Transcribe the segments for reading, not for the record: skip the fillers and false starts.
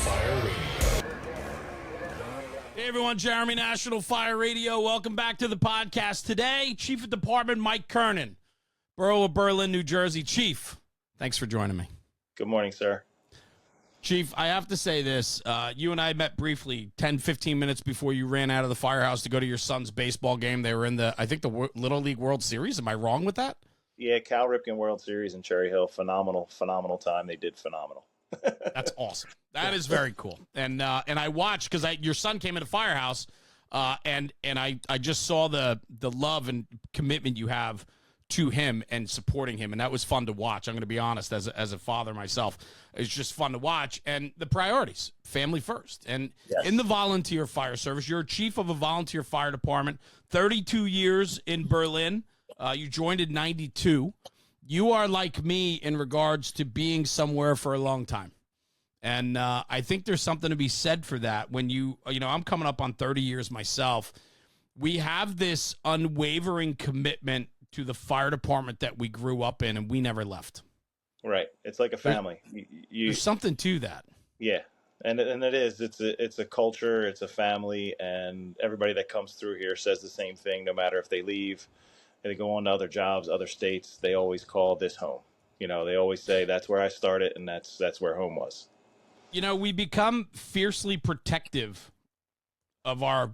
Fire Radio. Hey everyone, Jeremy, National Fire Radio. Welcome back to the podcast. Today, Chief of Department Mike Kernan, Borough of Berlin, New Jersey. Chief, thanks for joining me. Good morning, sir. Chief, I have to say this. You and I met briefly 10, 15 minutes before you ran out of the firehouse to go to your son's baseball game. They were in the Little League World Series. Am I wrong with that? Yeah, Cal Ripken World Series in Cherry Hill. Phenomenal time. They did phenomenal. That's awesome. That is very cool. And I watched because your son came into Firehouse, and I just saw the love and commitment you have to him and supporting him, and that was fun to watch. I'm going to be honest, as a father myself, it's just fun to watch. And the priorities, family first. And yes. In the volunteer fire service, you're a chief of a volunteer fire department, 32 years in Berlin. You joined in 92. You are like me in regards to being somewhere for a long time. And I think there's something to be said for that. When I'm coming up on 30 years myself. We have this unwavering commitment to the fire department that we grew up in, and we never left. Right. It's like a family. There's something to that. Yeah. And it is. It's a culture. It's a family. And everybody that comes through here says the same thing, no matter if they leave, they go on to other jobs, other states, they always call this home. They always say that's where I started and that's where home was. We become fiercely protective of our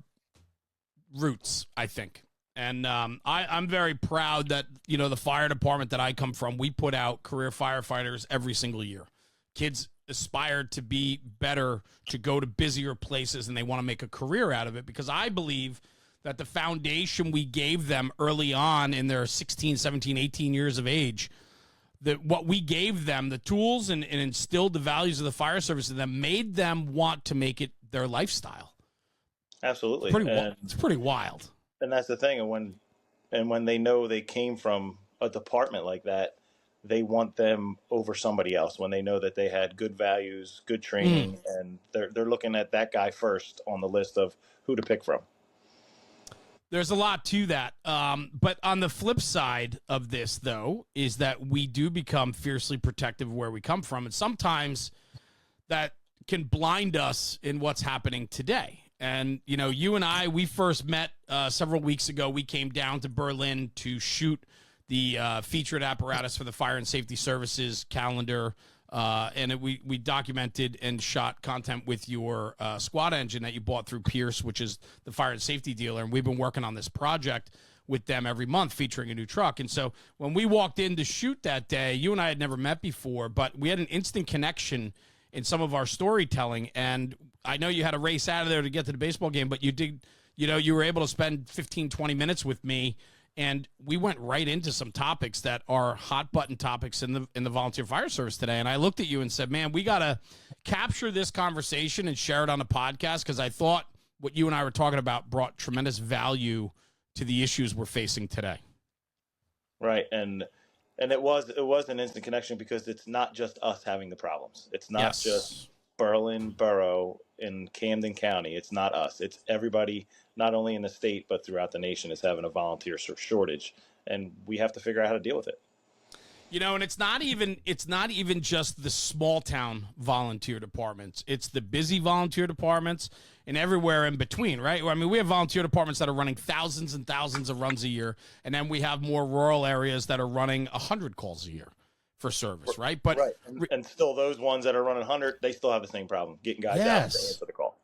roots, I think. And I'm very proud that, the fire department that I come from, we put out career firefighters every single year. Kids aspire to be better, to go to busier places, and they want to make a career out of it, because I believe that the foundation we gave them early on in their 16, 17, 18 years of age, that what we gave them, the tools and instilled the values of the fire service in them, made them want to make it their lifestyle. Absolutely. It's pretty wild. And that's the thing. And when they know they came from a department like that, they want them over somebody else. When they know that they had good values, good training, and they're looking at that guy first on the list of who to pick from. There's a lot to that. But on the flip side of this, though, is that we do become fiercely protective of where we come from. And sometimes that can blind us in what's happening today. And, you and I, we first met several weeks ago. We came down to Berlin to shoot the featured apparatus for the Fire and Safety Services calendar. We documented and shot content with your squad engine that you bought through Pierce, which is the fire and safety dealer. And we've been working on this project with them every month, featuring a new truck. And so when we walked in to shoot that day, you and I had never met before, but we had an instant connection in some of our storytelling. And I know you had to race out of there to get to the baseball game, but you did, you were able to spend 15, 20 minutes with me. And we went right into some topics that are hot button topics in the volunteer fire service today. And I looked at you and said, man, we got to capture this conversation and share it on a podcast, because I thought what you and I were talking about brought tremendous value to the issues we're facing today. Right. And it was an instant connection, because it's not just us having the problems. It's not just Berlin Borough in Camden County. It's not us. It's everybody, not only in the state, but throughout the nation, is having a volunteer shortage. And we have to figure out how to deal with it. And it's not even just the small town volunteer departments. It's the busy volunteer departments and everywhere in between, right? I mean, we have volunteer departments that are running thousands and thousands of runs a year. And then we have more rural areas that are running 100 calls a year for service, right? But right. And still, those ones that are running 100, they still have the same problem, getting guys out to answer the call.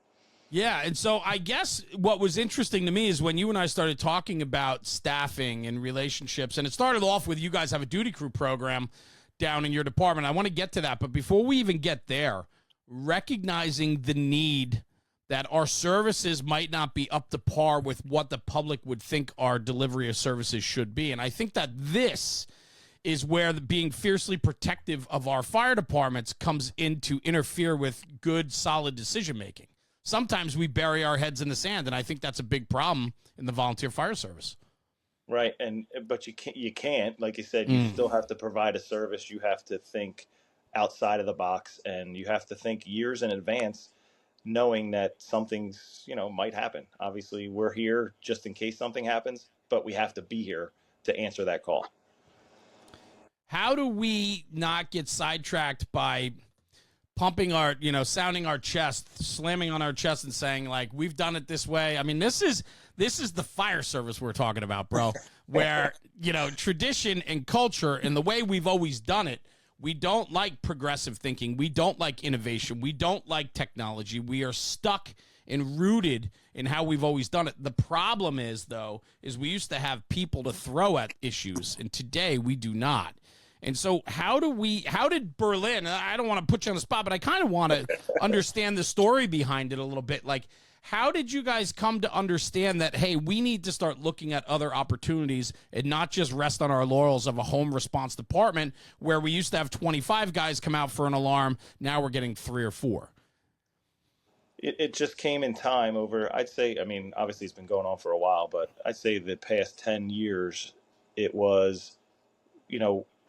Yeah, and so I guess what was interesting to me is when you and I started talking about staffing and relationships, and it started off with you guys have a duty crew program down in your department. I want to get to that, but before we even get there, recognizing the need that our services might not be up to par with what the public would think our delivery of services should be. And I think that this is where being fiercely protective of our fire departments comes in to interfere with good, solid decision-making. Sometimes we bury our heads in the sand, and I think that's a big problem in the volunteer fire service. Right, but you can't, like you said, you still have to provide a service. You have to think outside of the box, and you have to think years in advance, knowing that something's, might happen. Obviously, we're here just in case something happens, but we have to be here to answer that call. How do we not get sidetracked by pumping our, sounding our chest, slamming on our chest and saying, like, we've done it this way. I mean, this is the fire service we're talking about, bro, where, tradition and culture and the way we've always done it, we don't like progressive thinking. We don't like innovation. We don't like technology. We are stuck and rooted in how we've always done it. The problem is, though, is we used to have people to throw at issues, and today we do not. And so how did Berlin, I don't want to put you on the spot, but I kind of want to understand the story behind it a little bit. Like, how did you guys come to understand that, hey, we need to start looking at other opportunities and not just rest on our laurels of a home response department where we used to have 25 guys come out for an alarm. Now we're getting 3 or 4. It just came in time over, I'd say, I mean, obviously it's been going on for a while, but I'd say the past 10 years, it was,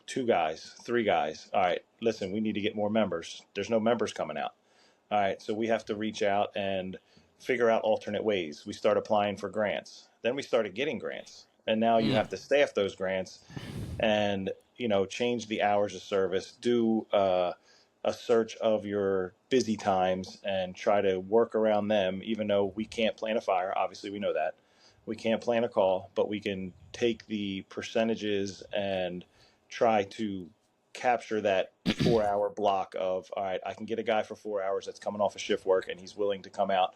2 guys, 3 guys. All right, listen, we need to get more members. There's no members coming out. All right, so we have to reach out and figure out alternate ways. We start applying for grants. Then we started getting grants. And now you have to staff those grants and, change the hours of service, do a search of your busy times and try to work around them, even though we can't plan a fire. Obviously, we know that. We can't plan a call, but we can take the percentages and try to capture that 4-hour block of, all right, I can get a guy for 4 hours that's coming off of shift work and he's willing to come out,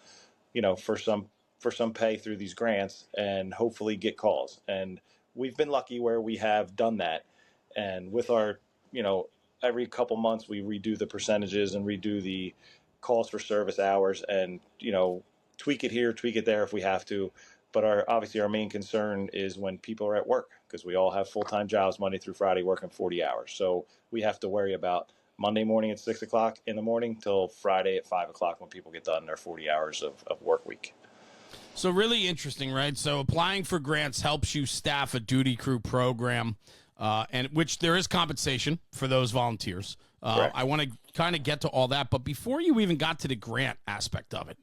for some pay through these grants and hopefully get calls. And we've been lucky where we have done that. And with our, every couple months we redo the percentages and redo the calls for service hours and, tweak it here, tweak it there if we have to. But obviously our main concern is when people are at work, because we all have full-time jobs Monday through Friday working 40 hours. So we have to worry about Monday morning at 6 o'clock in the morning till Friday at 5 o'clock when people get done their 40 hours of work week. So really interesting, right? So applying for grants helps you staff a duty crew program, and which there is compensation for those volunteers. I want to kind of get to all that. But before you even got to the grant aspect of it,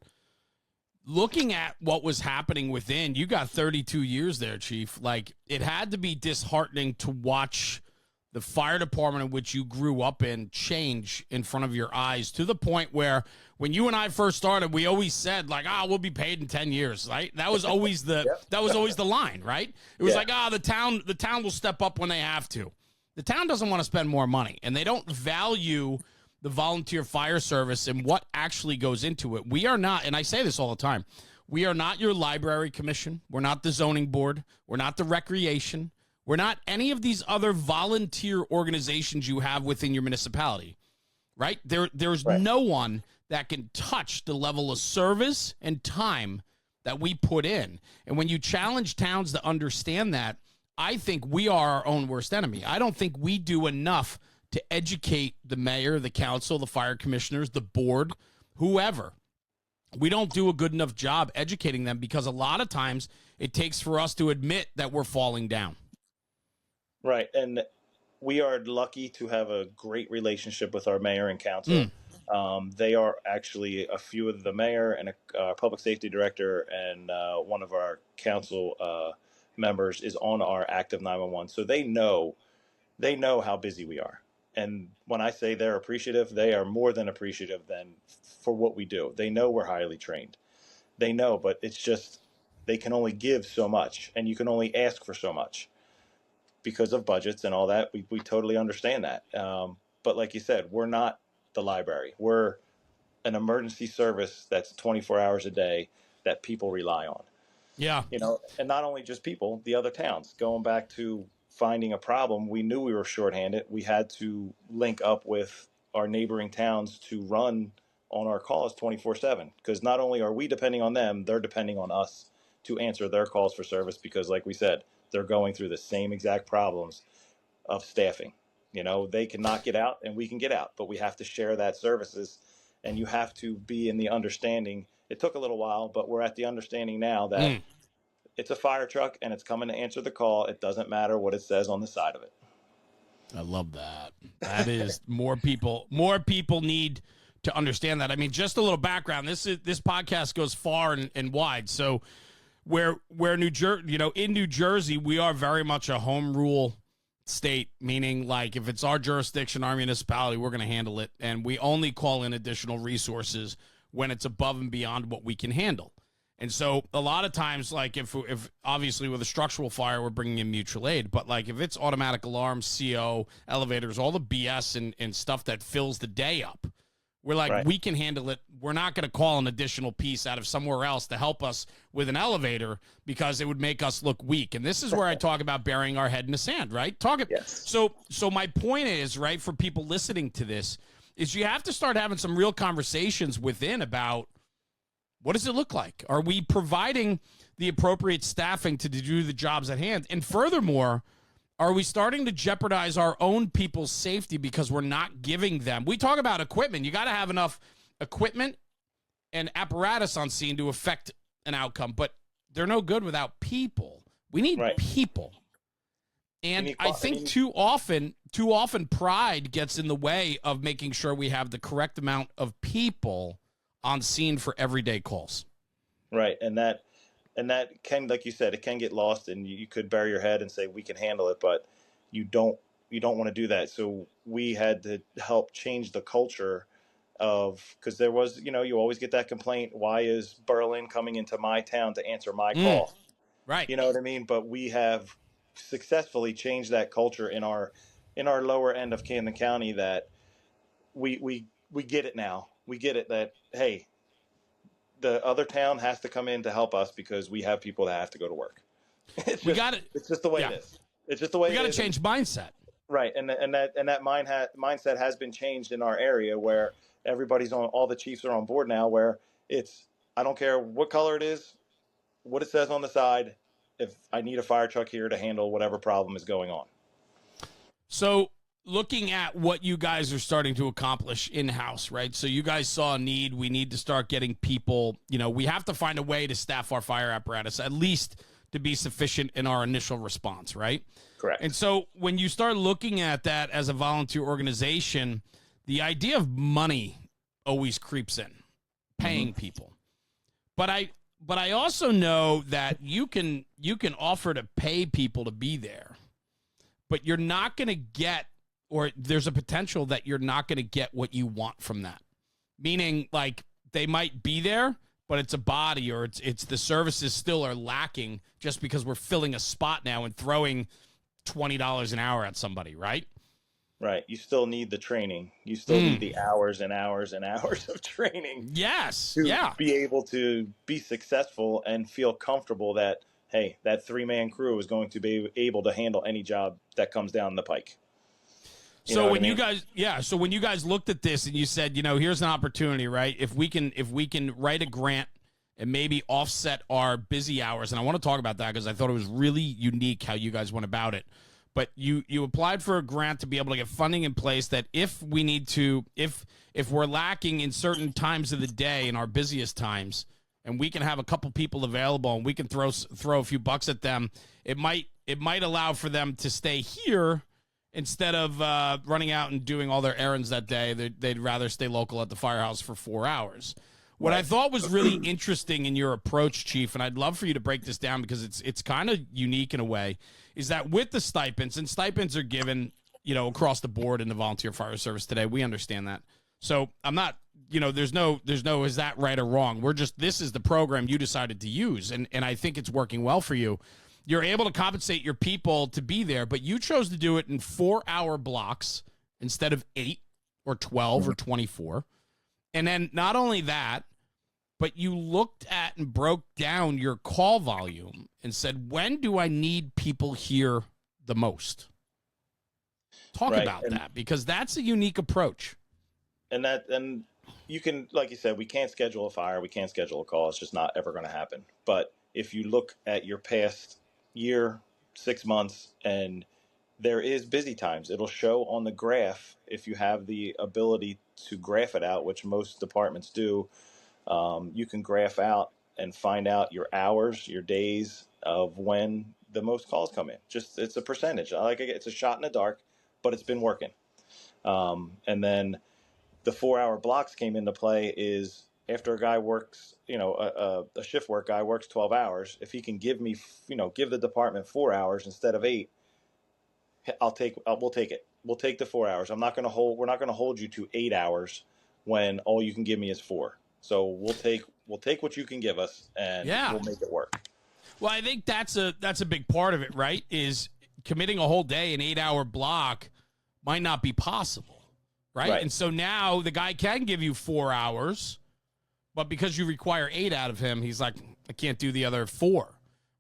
looking at what was happening within, you got 32 years there, Chief. Like, it had to be disheartening to watch the fire department in which you grew up in change in front of your eyes to the point where when you and I first started, we always said, like, we'll be paid in 10 years, right? That was always the that was always the line, right? It was like, the town will step up when they have to. The town doesn't want to spend more money, and they don't value the volunteer fire service and what actually goes into it. We are not, and I say this all the time, we are not your library commission. We're not the zoning board. We're not the recreation. We're not any of these other volunteer organizations you have within your municipality, right? There's no one that can touch the level of service and time that we put in. And when you challenge towns to understand that, I think we are our own worst enemy. I don't think we do enough to educate the mayor, the council, the fire commissioners, the board, whoever. We don't do a good enough job educating them because a lot of times it takes for us to admit that we're falling down. Right. And we are lucky to have a great relationship with our mayor and council. They are actually a few of the mayor and a public safety director and one of our council members is on our active 911. So they know how busy we are. And when I say they're appreciative, they are more than appreciative for what we do. They know we're highly trained. They know, but it's just they can only give so much and you can only ask for so much because of budgets and all that. We totally understand that. But like you said, we're not the library. We're an emergency service that's 24 hours a day that people rely on. Yeah. And not only just people, the other towns. Going back to finding a problem, we knew we were shorthanded. We had to link up with our neighboring towns to run on our calls 24/7 because not only are we depending on them, they're depending on us to answer their calls for service because, like we said, they're going through the same exact problems of staffing. They cannot get out and we can get out, but we have to share that services and you have to be in the understanding. It took a little while, but we're at the understanding now that it's a fire truck and it's coming to answer the call. It doesn't matter what it says on the side of it. I love that. That is more people need to understand that. I mean, just a little background. This podcast goes far and wide. So where in New Jersey, we are very much a home rule state, meaning like if it's our jurisdiction, our municipality, we're going to handle it. And we only call in additional resources when it's above and beyond what we can handle. And so a lot of times, like if obviously with a structural fire, we're bringing in mutual aid, but like if it's automatic alarms, CO, elevators, all the BS and stuff that fills the day up, we're like, Right. we can handle it. We're not going to call an additional piece out of somewhere else to help us with an elevator because it would make us look weak. And this is where I talk about burying our head in the sand, right? Yes. So my point is, right, for people listening to this, is you have to start having some real conversations within about what does it look like? Are we providing the appropriate staffing to do the jobs at hand? And furthermore, are we starting to jeopardize our own people's safety because we're not giving them? We talk about equipment. You got to have enough equipment and apparatus on scene to affect an outcome, but they're no good without people. We need Right. people. And I think too often pride gets in the way of making sure we have the correct amount of people on scene for everyday calls. Right. And that can, like you said, it can get lost, and you could bury your head and say we can handle it, but you don't want to do that. So we had to help change the culture because there was, you always get that complaint. Why is Berlin coming into my town to answer my call? Right. You know what I mean? But we have successfully changed that culture in our lower end of Camden County, that we get it now. We get it that, hey, the other town has to come in to help us because we have people that have to go to work. It's just the way it is. It's just the way it is. We got to change mindset. Right. And that mindset has been changed in our area, where all the chiefs are on board now, where it's, I don't care what color it is, what it says on the side, if I need a fire truck here to handle whatever problem is going on. So looking at what you guys are starting to accomplish in-house, right? So you guys saw a need. We need to start getting people, we have to find a way to staff our fire apparatus, at least to be sufficient in our initial response, right? Correct. And so when you start looking at that as a volunteer organization, the idea of money always creeps in, paying people. But I also know that you can offer to pay people to be there, but you're not going to get, or there's a potential that you're not going to get what you want from that. Meaning, like, they might be there, but it's a body, or it's the services still are lacking just because we're filling a spot now and throwing $20 an hour at somebody, right? Right. You still need the training. You still need the hours and hours and hours of training. Yes. To be able to be successful and feel comfortable that, hey, that 3-man crew is going to be able to handle any job that comes down the pike. So when you guys looked at this and you said, here's an opportunity, right? If we can write a grant and maybe offset our busy hours, and I want to talk about that because I thought it was really unique how you guys went about it. But you applied for a grant to be able to get funding in place that if we need to, if we're lacking in certain times of the day, in our busiest times, and we can have a couple people available and we can throw a few bucks at them, it might allow for them to stay here instead of running out and doing all their errands that day. They'd rather stay local at the firehouse for 4 hours. What I thought was really interesting in your approach, Chief, and I'd love for you to break this down because it's kind of unique in a way, is that with the stipends, and stipends are given, across the board in the volunteer fire service today. We understand that. So I'm not, there's no, is that right or wrong? This is the program you decided to use. And I think it's working well for you. You're able to compensate your people to be there, but you chose to do it in 4-hour blocks instead of 8 or 12 or 24. And then not only that, but you looked at and broke down your call volume and said, when do I need people here the most? Talk about that, because that's a unique approach. And you can, like you said, we can't schedule a fire. We can't schedule a call. It's just not ever going to happen. But if you look at your past year, 6 months, and there is busy times, it'll show on the graph. If you have the ability to graph it out, which most departments do, you can graph out and find out your hours, your days of when the most calls come in. It's a percentage. It's a shot in the dark, but it's been working. And then the 4-hour blocks came into play is after a guy works, a shift work guy works 12 hours. If he can give me, give the department 4 hours instead of 8, we'll take it. We'll take the 4 hours. We're not going to hold you to 8 hours when all you can give me is 4. So we'll take what you can give us, and we'll make it work. Well, I think that's a big part of it, right? Is committing a whole day, an 8-hour block might not be possible, right? And so now the guy can give you 4 hours, but because you require 8 out of him, he's like, I can't do the other 4.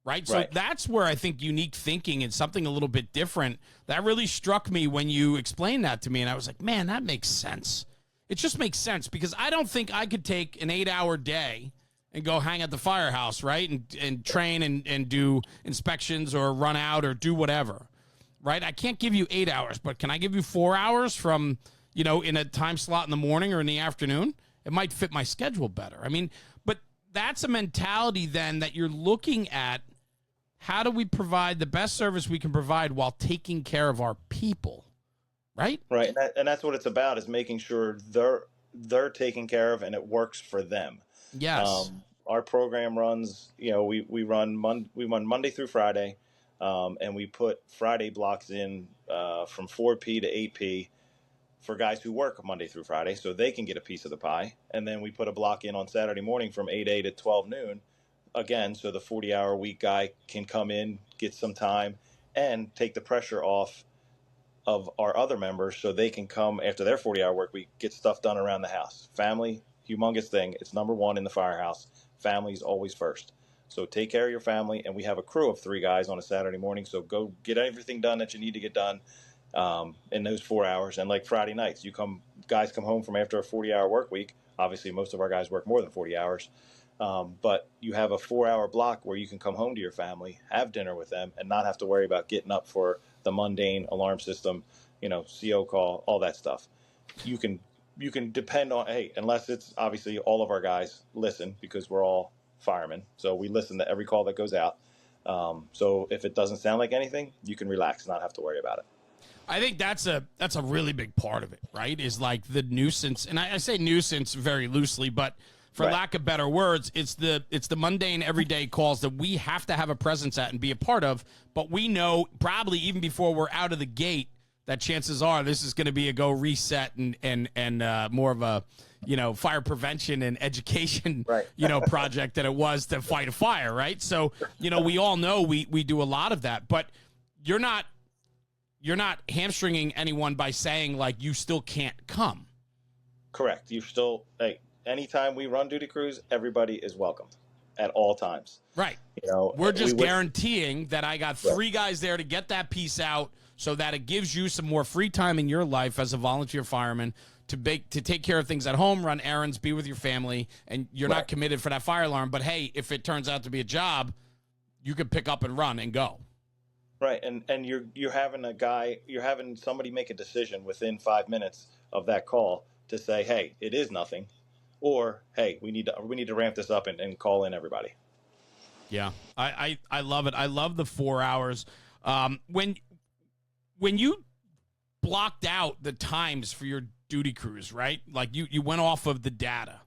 Right. So that's where I think unique thinking and something a little bit different that really struck me when you explained that to me. And I was like, man, that makes sense. It just makes sense because I don't think I could take an 8-hour day and go hang at the firehouse. Right. And train and do inspections or run out or do whatever. Right. I can't give you 8 hours, but can I give you 4 hours from, in a time slot in the morning or in the afternoon? It might fit my schedule better. I mean, but that's a mentality then that you're looking at. How do we provide the best service we can provide while taking care of our people, right? Right, and that's what it's about, is making sure they're taken care of and it works for them. Yes. Our program runs, we run Monday through Friday, and we put Friday blocks in from 4P to 8P for guys who work Monday through Friday so they can get a piece of the pie. And then we put a block in on Saturday morning from 8A to 12 noon. Again, so the 40-hour week guy can come in, get some time, and take the pressure off of our other members so they can come after their 40-hour work week, get stuff done around the house. Family, humongous thing. It's number one in the firehouse. Family's always first. So take care of your family, and we have a crew of 3 guys on a Saturday morning, so go get everything done that you need to get done in those 4 hours. And like Friday nights, guys come home from after a 40-hour work week. Obviously, most of our guys work more than 40 hours. But you have a 4-hour block where you can come home to your family, have dinner with them, and not have to worry about getting up for the mundane alarm system, CO call, all that stuff. You can depend on, unless it's obviously all of our guys listen because we're all firemen. So we listen to every call that goes out. So if it doesn't sound like anything, you can relax, not have to worry about it. I think that's a really big part of it, right? Is like the nuisance. And I say nuisance very loosely, but for lack of better words, it's the mundane everyday calls that we have to have a presence at and be a part of. But we know probably even before we're out of the gate that chances are this is going to be a go reset and more of a fire prevention and education project than it was to fight a fire, right? So we all know we do a lot of that, but you're not hamstringing anyone by saying like you still can't come. Correct. You still anytime we run duty crews, everybody is welcomed at all times. Right. We're just guaranteeing that I got 3 guys there to get that piece out so that it gives you some more free time in your life as a volunteer fireman to take care of things at home, run errands, be with your family, and you're not committed for that fire alarm. But, hey, if it turns out to be a job, you could pick up and run and go. Right, and you're having somebody make a decision within 5 minutes of that call to say, hey, it is nothing. Or, hey, we need to ramp this up and call in everybody. Yeah, I love it. I love the 4 hours. When you blocked out the times for your duty crews, right? Like you went off of the data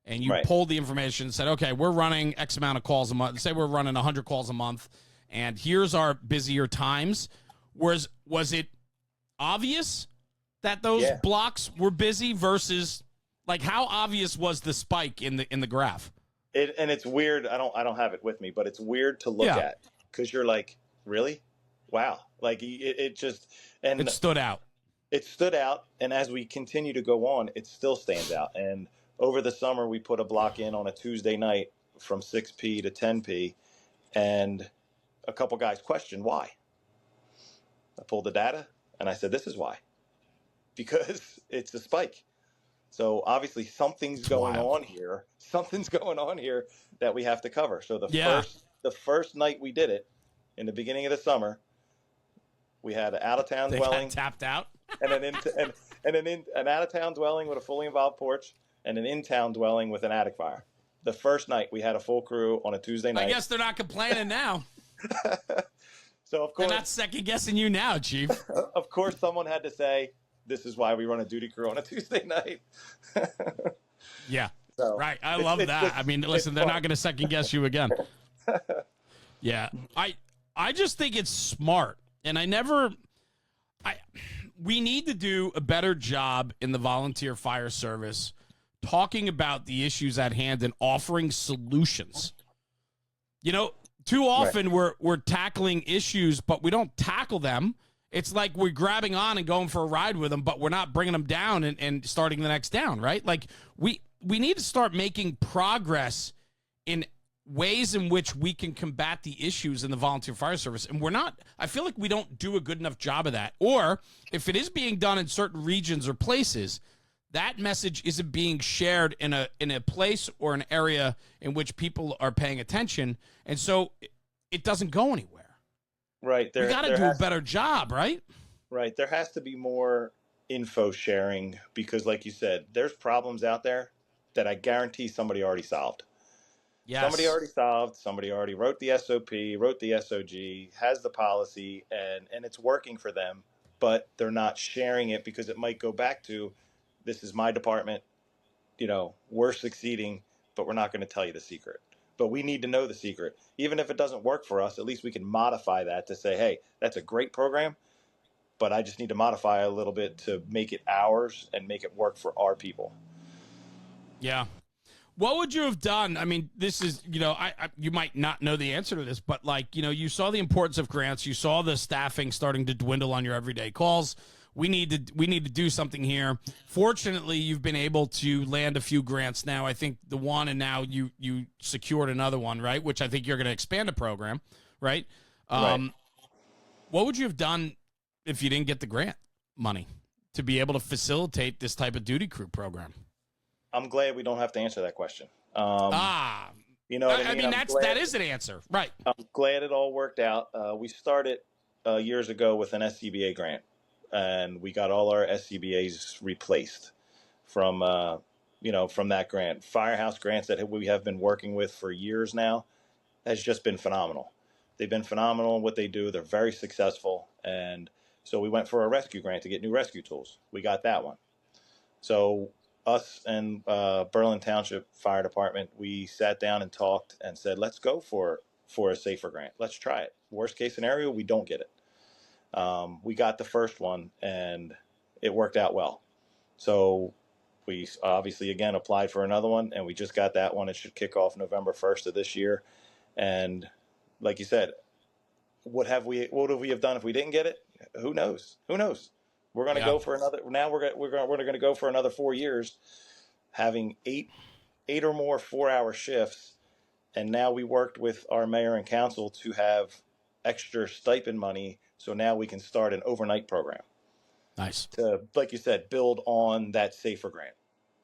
and you pulled the information and said, okay, we're running X amount of calls a month. Say we're running 100 calls a month, and here's our busier times. Was it obvious that those blocks were busy versus... Like, how obvious was the spike in the graph? And it's weird. I don't have it with me, but it's weird to look at because you're like, really? Wow. Like it just and it stood out. It stood out, and as we continue to go on, it still stands out. And over the summer, we put a block in on a Tuesday night from 6P to 10P, and a couple guys questioned why. I pulled the data, and I said, "This is why," because it's a spike. So obviously something's going on here. Something's going on here that we have to cover. So the first night we did it, in the beginning of the summer, we had an out of town dwelling tapped out, and an out of town dwelling with a fully involved porch, and an in town dwelling with an attic fire. The first night we had a full crew on a Tuesday night. I guess they're not complaining now. So of course they're not second guessing you now, Chief. Of course, someone had to say, this is why we run a duty crew on a Tuesday night. Yeah. So right. I love that. I mean, listen, they're not going to second guess you again. Yeah. I just think it's smart. And I never We need to do a better job in the volunteer fire service talking about the issues at hand and offering solutions. You know, too often we're tackling issues, but we don't tackle them. It's like we're grabbing on and going for a ride with them, but we're not bringing them down and starting the next down, right? Like we need to start making progress in ways in which we can combat the issues in the volunteer fire service. And I feel like we don't do a good enough job of that. Or if it is being done in certain regions or places, that message isn't being shared in a place or an area in which people are paying attention. And so it doesn't go anywhere. Right. We got to do a better job, right? Right. There has to be more info sharing because, like you said, there's problems out there that I guarantee somebody already solved. Yes. Somebody already solved. Somebody already wrote the SOP, wrote the SOG, has the policy, and it's working for them. But they're not sharing it because it might go back to, this is my department. You know, we're succeeding, but we're not going to tell you the secret. But we need to know the secret. Even if it doesn't work for us, at least we can modify that to say, hey, that's a great program, but I just need to modify a little bit to make it ours and make it work for our people. Yeah. What would you have done? I mean, this is, you know, you might not know the answer to this, but like, you know, you saw the importance of grants. You saw the staffing starting to dwindle on your everyday calls. We need to do something here. Fortunately, you've been able to land a few grants now. I think the one, and now you secured another one, right? Which I think you're going to expand the program, right? Right. What would you have done if you didn't get the grant money to be able to facilitate this type of duty crew program? I'm glad we don't have to answer that question. You know what I mean? That is an answer, right? I'm glad it all worked out. We started years ago with an SCBA grant. And we got all our SCBAs replaced from that grant. Firehouse grants that we have been working with for years now has just been phenomenal. They've been phenomenal in what they do. They're very successful. And so we went for a rescue grant to get new rescue tools. We got that one. So us and Berlin Township Fire Department, we sat down and talked and said, let's go for a safer grant. Let's try it. Worst case scenario, we don't get it. We got the first one and it worked out well. So we obviously again applied for another one and we just got that one. It should kick off November 1st of this year. And like you said, what would we have done if we didn't get it? Who knows? We're going to go for another. Now we're going to go for another 4 years, having eight or more 4-hour shifts. And now we worked with our mayor and council to have extra stipend money. So now we can start an overnight program. Nice. To, like you said, build on that safer grant.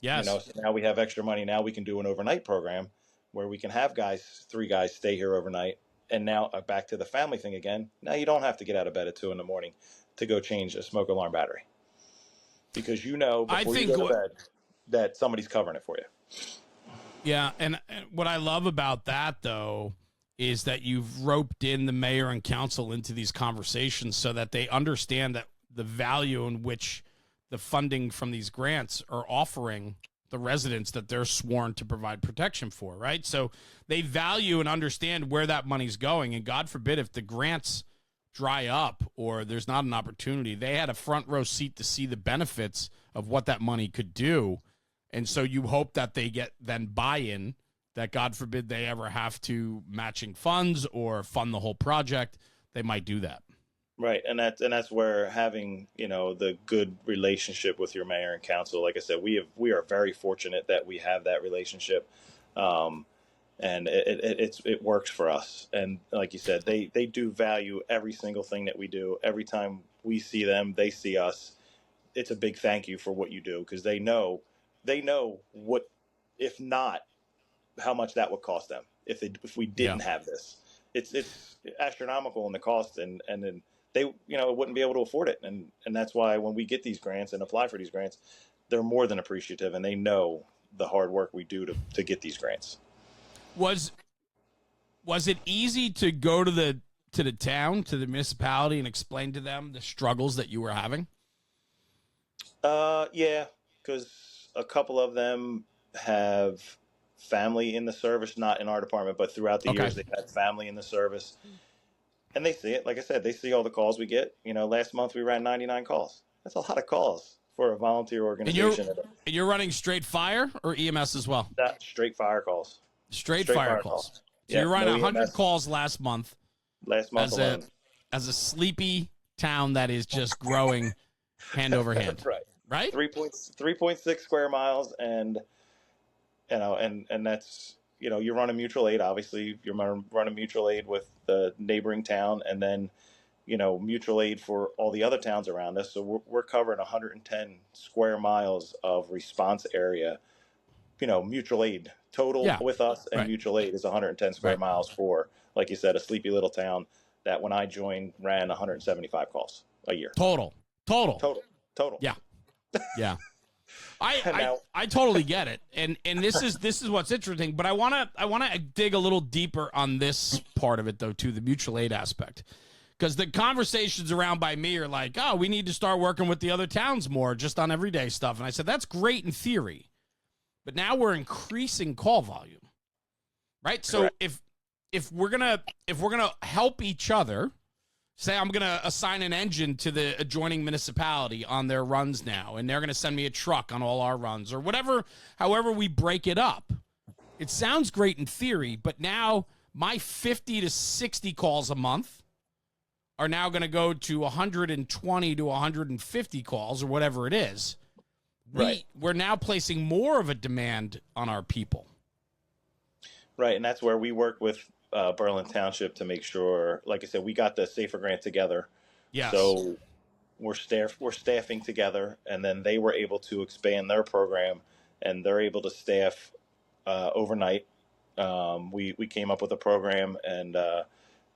Yes. So now we have extra money. Now we can do an overnight program where we can have 3 guys stay here overnight. And now back to the family thing again. Now you don't have to get out of bed at 2 a.m. to go change a smoke alarm battery. Because before you go to bed that somebody's covering it for you. Yeah, and what I love about that, though, is that you've roped in the mayor and council into these conversations so that they understand that the value in which the funding from these grants are offering the residents that they're sworn to provide protection for, right? So they value and understand where that money's going, and God forbid if the grants dry up or there's not an opportunity, they had a front row seat to see the benefits of what that money could do. And so you hope that they get then buy-in, that God forbid they ever have to matching funds or fund the whole project, they might do that. Right. And that's where having, the good relationship with your mayor and council, like I said, we are very fortunate that we have that relationship. And it works for us. And like you said, they do value every single thing that we do. Every time we see them, they see us. It's a big thank you for what you do, because they know what, if not, how much that would cost them if we didn't have this. It's astronomical in the cost, and then they wouldn't be able to afford it. And that's why when we get these grants and apply for these grants, they're more than appreciative, and they know the hard work we do to get these grants. Was it easy to go to the town, to the municipality, and explain to them the struggles that you were having? Yeah, because a couple of them have family in the service, not in our department, but throughout the years they've had family in the service. And they see it. Like I said, they see all the calls we get. Last month we ran 99 calls. That's a lot of calls for a volunteer And you're organization. running straight fire or EMS as well? Not straight fire calls. Straight Straight fire fire calls. calls. So Yeah, you're running no 100 EMS. calls last month Last month as alone. a sleepy town that is just growing hand over hand. Right. Right? 3.6 square miles, and that's, you run a mutual aid. Obviously, you're running mutual aid with the neighboring town, and then mutual aid for all the other towns around us. So we're covering 110 square miles of response area. Mutual aid total with us, and right. mutual aid is 110 square Right. miles for, like you said, a sleepy little town that when I joined ran 175 calls a year. Total. Yeah. Yeah. I totally get it. And this is what's interesting, but I want to dig a little deeper on this part of it though too, the mutual aid aspect. Cuz the conversations around by me are like, "Oh, we need to start working with the other towns more just on everyday stuff." And I said, "That's great in theory. But now we're increasing call volume." Right? So Correct. if we're going to help each other, say I'm going to assign an engine to the adjoining municipality on their runs now, and they're going to send me a truck on all our runs or whatever, however we break it up. It sounds great in theory, but now my 50 to 60 calls a month are now going to go to 120 to 150 calls or whatever it is. Right. We're now placing more of a demand on our people. Right, and that's where we work with Berlin Township to make sure, like I said, we got the Safer Grant together. Yes. So we're staffing together, and then they were able to expand their program, and they're able to staff overnight. We came up with a program, and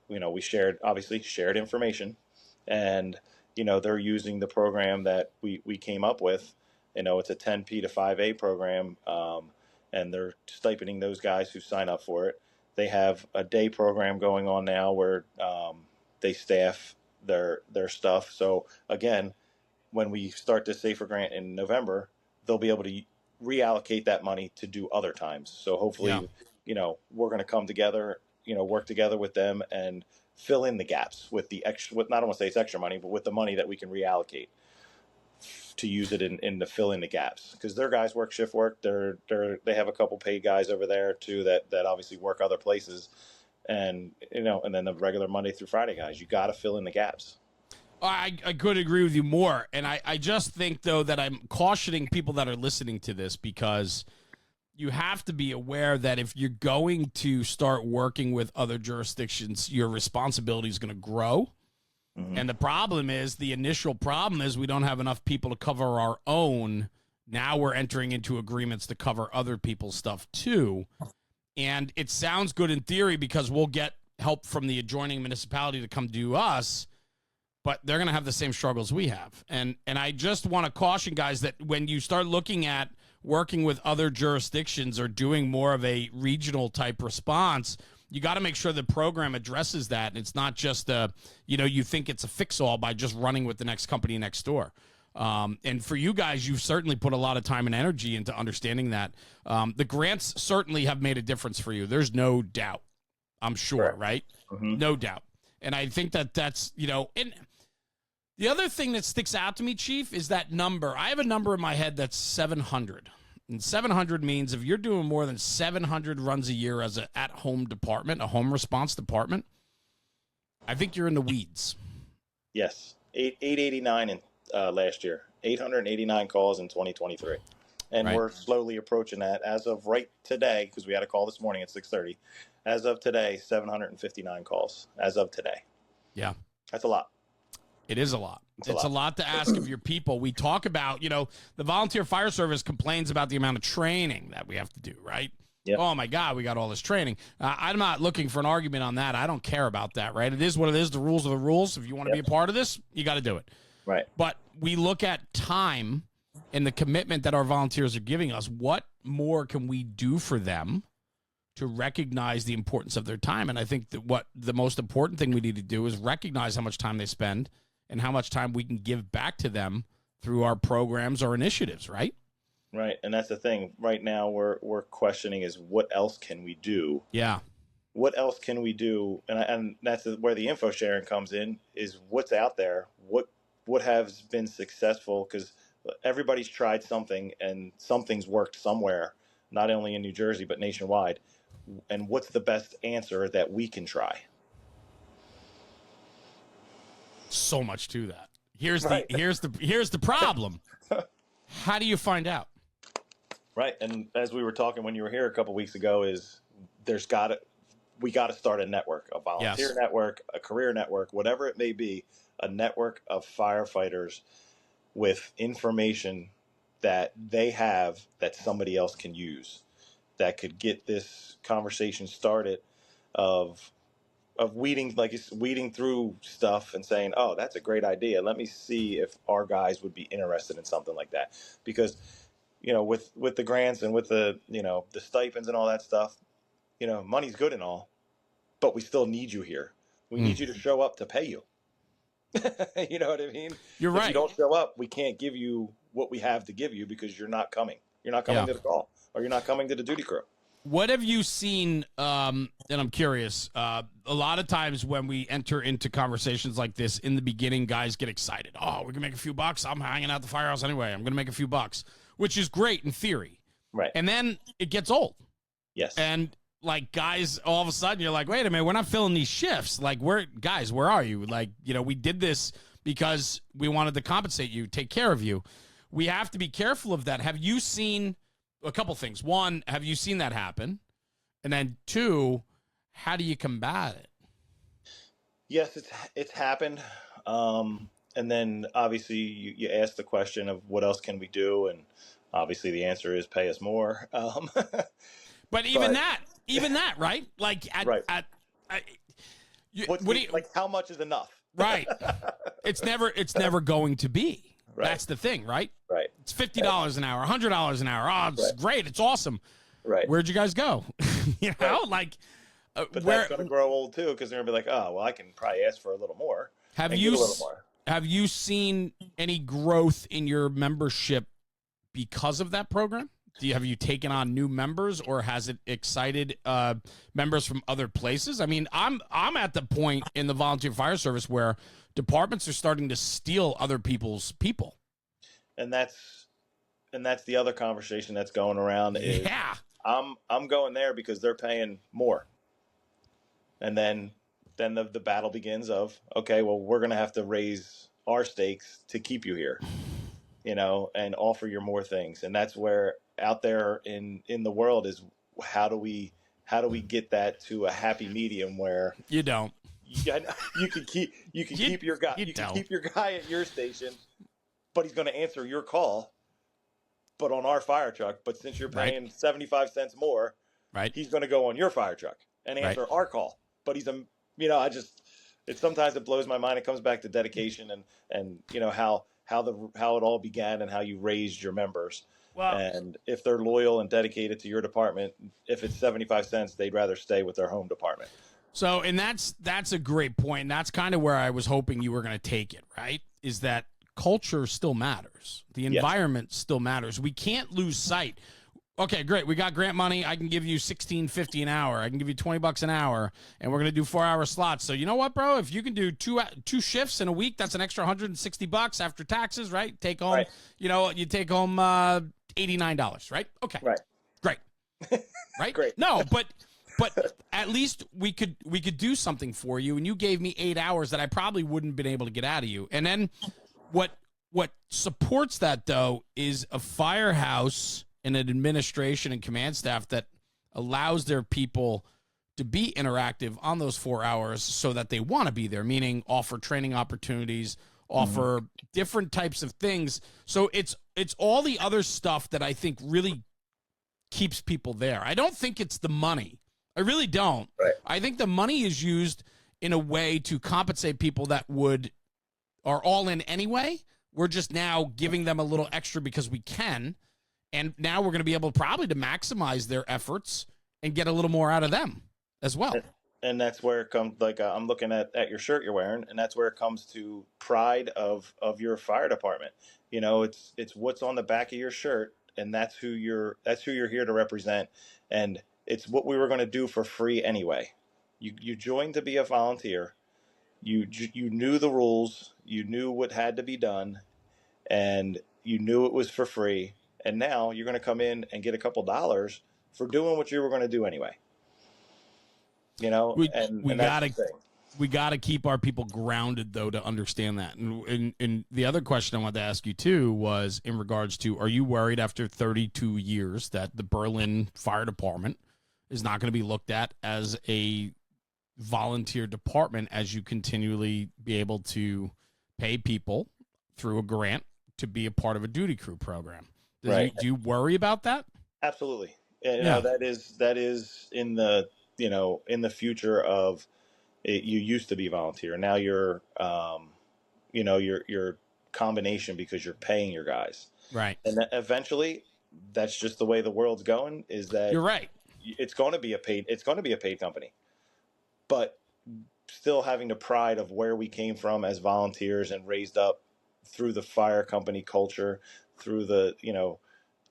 we shared information, and they're using the program that we came up with. It's a 10P to 5A program, and they're stipending those guys who sign up for it. They have a day program going on now where they staff their stuff. So again, when we start this Safer Grant in November, they'll be able to reallocate that money to do other times. So hopefully, we're going to come together, work together with them and fill in the gaps with the extra. With, not I want to say it's extra money, but with the money that we can reallocate to use it in to fill in the gaps, because their guys work shift work. They have a couple paid guys over there too that obviously work other places, and and then the regular Monday through Friday guys. You got to fill in the gaps. I couldn't agree with you more, and I just think though that I'm cautioning people that are listening to this, because you have to be aware that if you're going to start working with other jurisdictions, your responsibility is going to grow. And the initial problem is we don't have enough people to cover our own. Now we're entering into agreements to cover other people's stuff too. And it sounds good in theory because we'll get help from the adjoining municipality to come to us, but they're going to have the same struggles we have. And I just want to caution guys that when you start looking at working with other jurisdictions or doing more of a regional type response, you got to make sure the program addresses that. And it's not just you think it's a fix-all by just running with the next company next door. And for you guys, you've certainly put a lot of time and energy into understanding that. The grants certainly have made a difference for you. There's no doubt, I'm sure, right? No doubt. And I think that's, and the other thing that sticks out to me, Chief, is that number. I have a number in my head that's 700. And 700 means if you're doing more than 700 runs a year as an at-home department, a home response department, I think you're in the weeds. Yes. 889 in last year. 889 calls in 2023. And we're slowly approaching that as of right today, because we had a call this morning at 6:30. As of today, 759 calls. As of today. Yeah. That's a lot. It is a lot. It's a lot to ask of your people. We talk about, the volunteer fire service complains about the amount of training that we have to do, right? Yep. Oh, my God, we got all this training. I'm not looking for an argument on that. I don't care about that, right? It is what it is. The rules are the rules. If you want to be a part of this, you got to do it. Right. But we look at time and the commitment that our volunteers are giving us. What more can we do for them to recognize the importance of their time? And I think that what the most important thing we need to do is recognize how much time they spend and how much time we can give back to them through our programs or initiatives, right? Right, and that's the thing. Right now, we're questioning is what else can we do? Yeah. what else can we do? And that's where the info sharing comes in, is what's out there, what has been successful, because everybody's tried something and something's worked somewhere, not only in New Jersey but nationwide. And what's the best answer that we can try? So much to that. Here's Right. here's the problem. How do you find out? Right. And as we were talking when you were here a couple weeks ago, is we got to start a network, a volunteer network, a career network, whatever it may be, a network of firefighters with information that they have that somebody else can use, that could get this conversation started of weeding through stuff and saying, oh, that's a great idea. Let me see if our guys would be interested in something like that. Because, with the grants and with the, the stipends and all that stuff, money's good and all, but we still need you here. We need you to show up to pay you. You know what I mean? You're right. If you don't show up, we can't give you what we have to give you because you're not coming. You're not coming to the call, or you're not coming to the duty crew. What have you seen, and I'm curious, a lot of times when we enter into conversations like this, in the beginning, guys get excited. Oh, we can make a few bucks. I'm hanging out at the firehouse anyway. I'm going to make a few bucks, which is great in theory. Right. And then it gets old. Yes. And, like, guys, all of a sudden, you're like, wait a minute, we're not filling these shifts. Like, where are you? Like, we did this because we wanted to compensate you, take care of you. We have to be careful of that. Have you seen... a couple things. One, have you seen that happen? And then two, how do you combat it? Yes, it's happened. And then obviously you ask the question of what else can we do? And obviously the answer is pay us more. But even that, right? Like, how much is enough? Right. It's never going to be. Right. That's the thing, right? Right. It's $50 an hour, $100 an hour. Oh, it's great. It's awesome. Right. Where'd you guys go? Like, but that's going to grow old too, because they're going to be like, oh, well, I can probably ask for a little more. Have you seen any growth in your membership because of that program? Have you taken on new members, or has it excited members from other places? I mean, I'm at the point in the volunteer fire service where departments are starting to steal other people's people. And that's the other conversation that's going around is, I'm going there because they're paying more. And then the battle begins of, okay, well, we're going to have to raise our stakes to keep you here, and offer you more things. And that's where out there in the world is, how do we get that to a happy medium where you don't. You can keep your guy. You can keep your guy at your station, but he's going to answer your call, but on our fire truck. But since you're paying 75 cents more, he's going to go on your fire truck and answer our call. But he's sometimes it blows my mind. It comes back to dedication and how it all began and how you raised your members. Wow. And if they're loyal and dedicated to your department, if it's 75 cents, they'd rather stay with their home department. So, and that's a great point. And that's kind of where I was hoping you were going to take it, right? Is that culture still matters. The environment still matters. We can't lose sight. Okay, great. We got grant money. I can give you $16.50 an hour. I can give you $20 an hour, and we're going to do 4-hour slots. So you know what, bro? If you can do two shifts in a week, that's an extra $160 after taxes, right? Take home, you take home $89, right? Okay. Right. Great. Right? Great. No, but at least we could do something for you, and you gave me 8 hours that I probably wouldn't have been able to get out of you. And then what supports that, though, is a firehouse and an administration and command staff that allows their people to be interactive on those 4 hours so that they want to be there, meaning offer training opportunities, offer different types of things. So it's all the other stuff that I think really keeps people there. I don't think it's the money. I really don't. Right. I think the money is used in a way to compensate people that are all in anyway. We're just now giving them a little extra because we can. And now we're going to be able probably to maximize their efforts and get a little more out of them as well. And that's where it comes, like I'm looking at your shirt you're wearing, and that's where it comes to pride of your fire department. It's what's on the back of your shirt, and that's who you're here to represent. And it's what we were going to do for free anyway. You joined to be a volunteer. You knew the rules. You knew what had to be done, and you knew it was for free. And now you're going to come in and get a couple dollars for doing what you were going to do anyway. You know, We and we that's gotta the thing. we gotta keep our people grounded though to understand that. And the other question I wanted to ask you too was in regards to, are you worried after 32 years that the Berlin Fire Department is not going to be looked at as a volunteer department as you continually be able to pay people through a grant to be a part of a duty crew program? Right. Do you worry about that? Absolutely. And, you Yeah. know, that is in the, you know, in the future of it. You used to be volunteer. Now you're, you know, you're combination because you're paying your guys. Right. And that eventually that's just the way the world's going, is that You're right. it's going to be a paid company, but still having the pride of where we came from as volunteers and raised up through the fire company culture, through the, you know,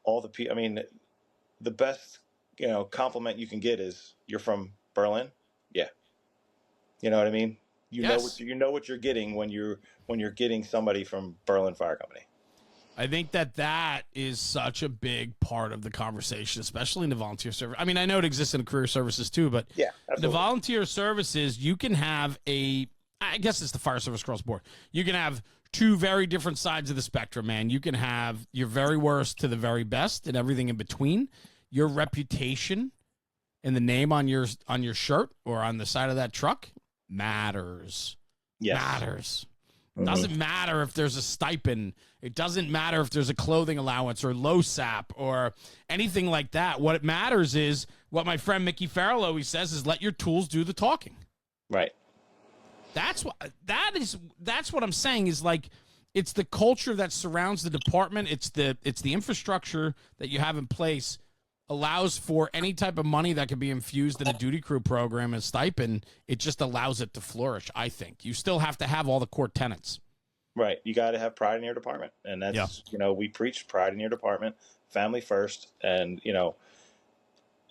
all the people. I mean, the best, you know, compliment you can get is, you're from Berlin. Yeah. You know what I mean? You Yes. know what you're getting when you're getting somebody from Berlin Fire Company. I think that is such a big part of the conversation, especially in the volunteer service. I mean, I know it exists in career services too, but Yeah, the volunteer services, you can have I guess it's the fire service across the board. You can have two very different sides of the spectrum, man. You can have your very worst to the very best and everything in between. Your reputation and the name on your shirt or on the side of that truck matters. Yes. Matters. Doesn't matter if there's a stipend. It doesn't matter if there's a clothing allowance or LoSAP or anything like that. What it matters is what my friend Mickey Farrell always says is, let your tools do the talking. Right. That's what I'm saying is, like, it's the culture that surrounds the department. It's the infrastructure that you have in place allows for any type of money that can be infused in a duty crew program as stipend. It just allows it to flourish. I think you still have to have all the core tenets. Right. You got to have pride in your department. And that's, you know, we preach pride in your department, family first. And, you know,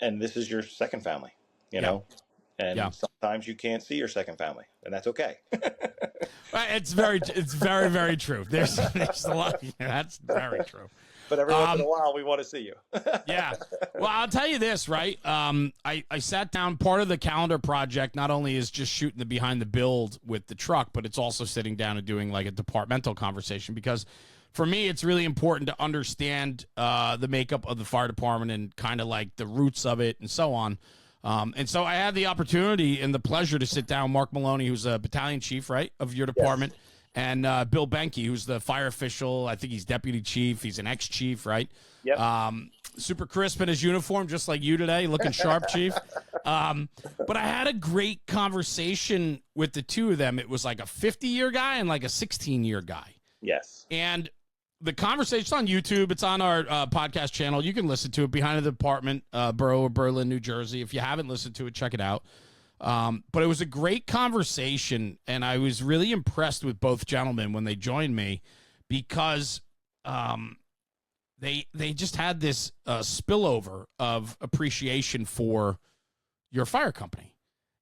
and this is your second family, you know, and sometimes you can't see your second family, and that's okay. It's very, very true. There's a lot. That's very true. But every once in a while, we want to see you. Yeah. Well, I'll tell you this, right? I sat down. Part of the calendar project not only is just shooting the behind the build with the truck, but it's also sitting down and doing like a departmental conversation, because for me, it's really important to understand the makeup of the fire department and kind of like the roots of it and so on. And so I had the opportunity and the pleasure to sit down with Mark Maloney, who's a battalion chief, right, of your department. Yes. And Bill Benke, who's the fire official. I think he's deputy chief. He's an ex-chief, right? Yep. Super crisp in his uniform, just like you today, looking sharp, Chief. But I had a great conversation with the two of them. It was like a 50-year guy and like a 16-year guy. Yes. And the conversation's on YouTube. It's on our podcast channel. You can listen to it, Behind the Department, Borough of Berlin, New Jersey. If you haven't listened to it, check it out. But it was a great conversation, and I was really impressed with both gentlemen when they joined me, because they just had this spillover of appreciation for your fire company.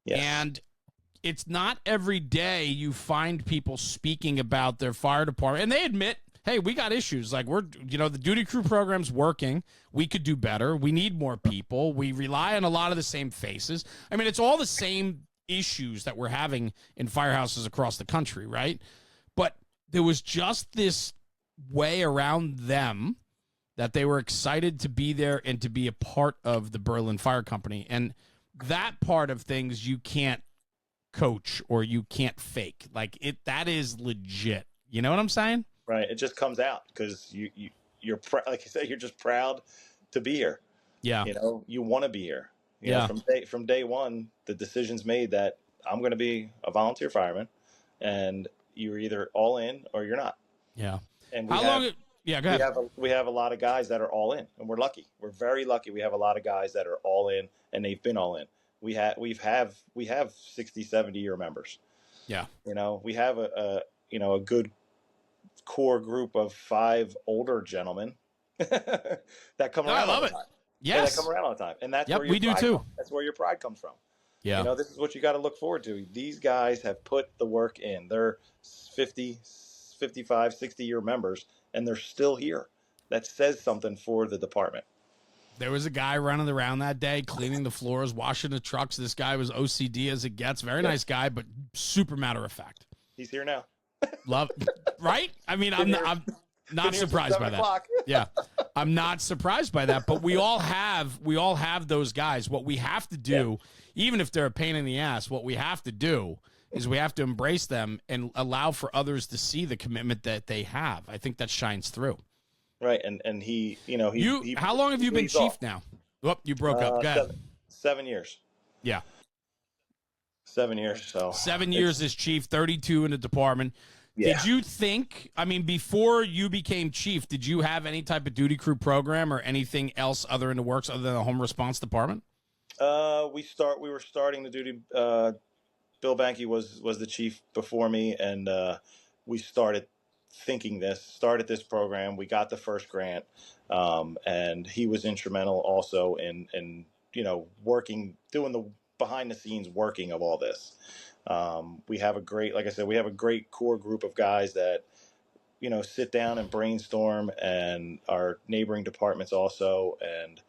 Yes. And it's not every day you find people speaking about their fire department, and they admit, hey, we got issues. Like, the duty crew program's working. We could do better. We need more people. We rely on a lot of the same faces. I mean, it's all the same issues that we're having in firehouses across the country, right? But there was just this way around them that they were excited to be there and to be a part of the Berlin Fire Company. And that part of things you can't coach or you can't fake. Like, that is legit. You know what I'm saying? Right. It just comes out because you're like you said, you're just proud to be here. Yeah. You know, you want to be here. You know, from day one, the decision's made that I'm going to be a volunteer fireman, and you're either all in or you're not. Yeah. And go ahead. We have a lot of guys that are all in, and we're lucky. We're very lucky. We have a lot of guys that are all in, and they've been all in. We have 60, 70-year members. Yeah. You know, we have a good core group of 5 older gentlemen that come around all the time. Yes. That come around all the time. And that's where we do too. That's where your pride comes from. Yeah. This is what you got to look forward to. These guys have put the work in. They're 50, 55, 60-year members, and they're still here. That says something for the department. There was a guy running around that day, cleaning the floors, washing the trucks. This guy was OCD as it gets. Very nice guy, but super matter of fact. He's here now. Love, right? I mean, I'm not surprised by that. Yeah, I'm not surprised by that. But we all have those guys. What we have to do, even if they're a pain in the ass, what we have to do is we have to embrace them and allow for others to see the commitment that they have. I think that shines through. Right, and he, how long have you been chief now? Oh, you broke up. Go ahead. 7 years. Yeah. 7 years. So 7 years as chief, 32 in the department. Yeah. Did you think, I mean, before you became chief, did you have any type of duty crew program or anything else other in the works other than the home response department? We were starting the duty. Bill Banke was the chief before me, and we started this program. We got the first grant, and he was instrumental also in working, doing the behind the scenes working of all this. We have a great core group of guys that sit down and brainstorm, and our neighboring departments also, and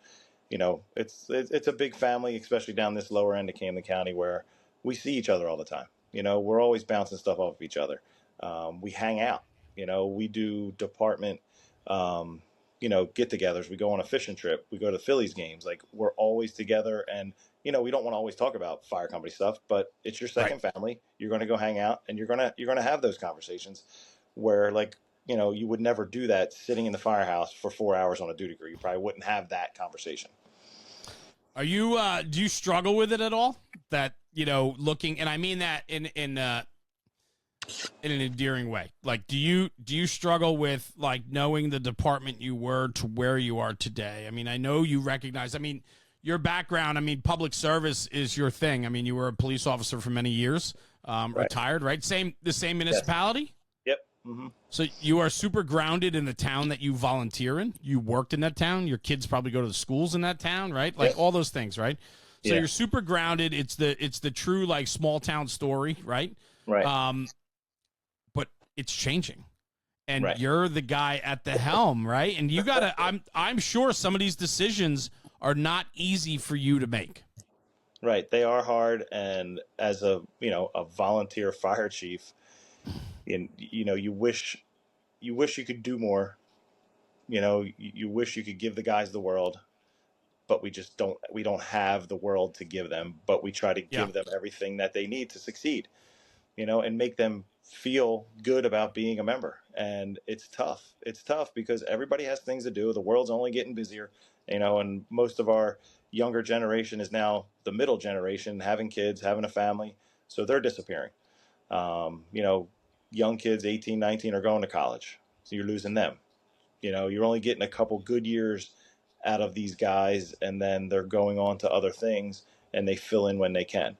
it's a big family, especially down this lower end of Camden County, where we see each other all the time. We're always bouncing stuff off of each other. We hang out. We do department, get-togethers. We go on a fishing trip. We go to Phillies games. Like, we're always together. And, we don't want to always talk about fire company stuff, but it's your second family. You're going to go hang out, and you're going to have those conversations where, you would never do that sitting in the firehouse for 4 hours on a duty crew. You probably wouldn't have that conversation. Are you, do you struggle with it at all? That, looking, and I mean that in an endearing way. Like, do you struggle with knowing the department you were to where you are today? I mean, I know you recognize, your background, public service is your thing. You were a police officer for many years, retired, right? The same municipality? Yes. Yep. Mm-hmm. So you are super grounded in the town that you volunteer in. You worked in that town. Your kids probably go to the schools in that town, right? All those things, right? So you're super grounded. It's the true small town story, right? Right. But it's changing, and you're the guy at the helm, right? And you gotta. I'm sure some of these decisions are not easy for you to make. Right. They are hard, and as a volunteer fire chief, you wish you could do more. You wish you could give the guys the world, but we don't have the world to give them, but we try to give them everything that they need to succeed, and make them feel good about being a member. And it's tough. It's tough because everybody has things to do. The world's only getting busier, and most of our younger generation is now the middle generation, having kids, having a family. So they're disappearing. Young kids, 18, 19 are going to college. So you're losing them. You're only getting a couple good years out of these guys, and then they're going on to other things, and they fill in when they can,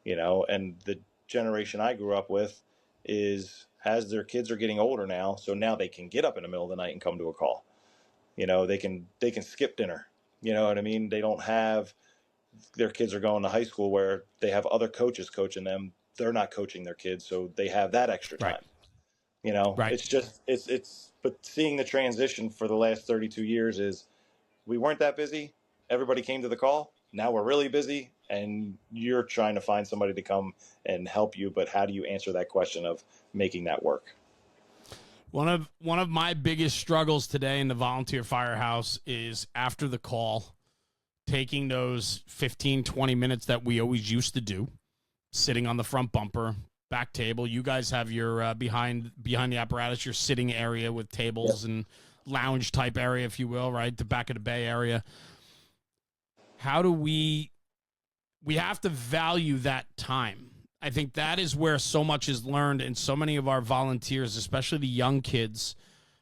and the generation I grew up with has their kids are getting older now. So now they can get up in the middle of the night and come to a call. They can skip dinner. You know what I mean? They don't have, their kids are going to high school where they have other coaches coaching them. They're not coaching their kids, so they have that extra time. Right. It's just, but seeing the transition for the last 32 years is, we weren't that busy. Everybody came to the call. Now we're really busy, and you're trying to find somebody to come and help you. But how do you answer that question of making that work? One of my biggest struggles today in the volunteer firehouse is after the call, taking those 15, 20 minutes that we always used to do, sitting on the front bumper, back table. You guys have your behind the apparatus, your sitting area with tables and lounge type area, if you will, right? The back of the bay area. How do we have to value that time. I think that is where so much is learned, and so many of our volunteers, especially the young kids,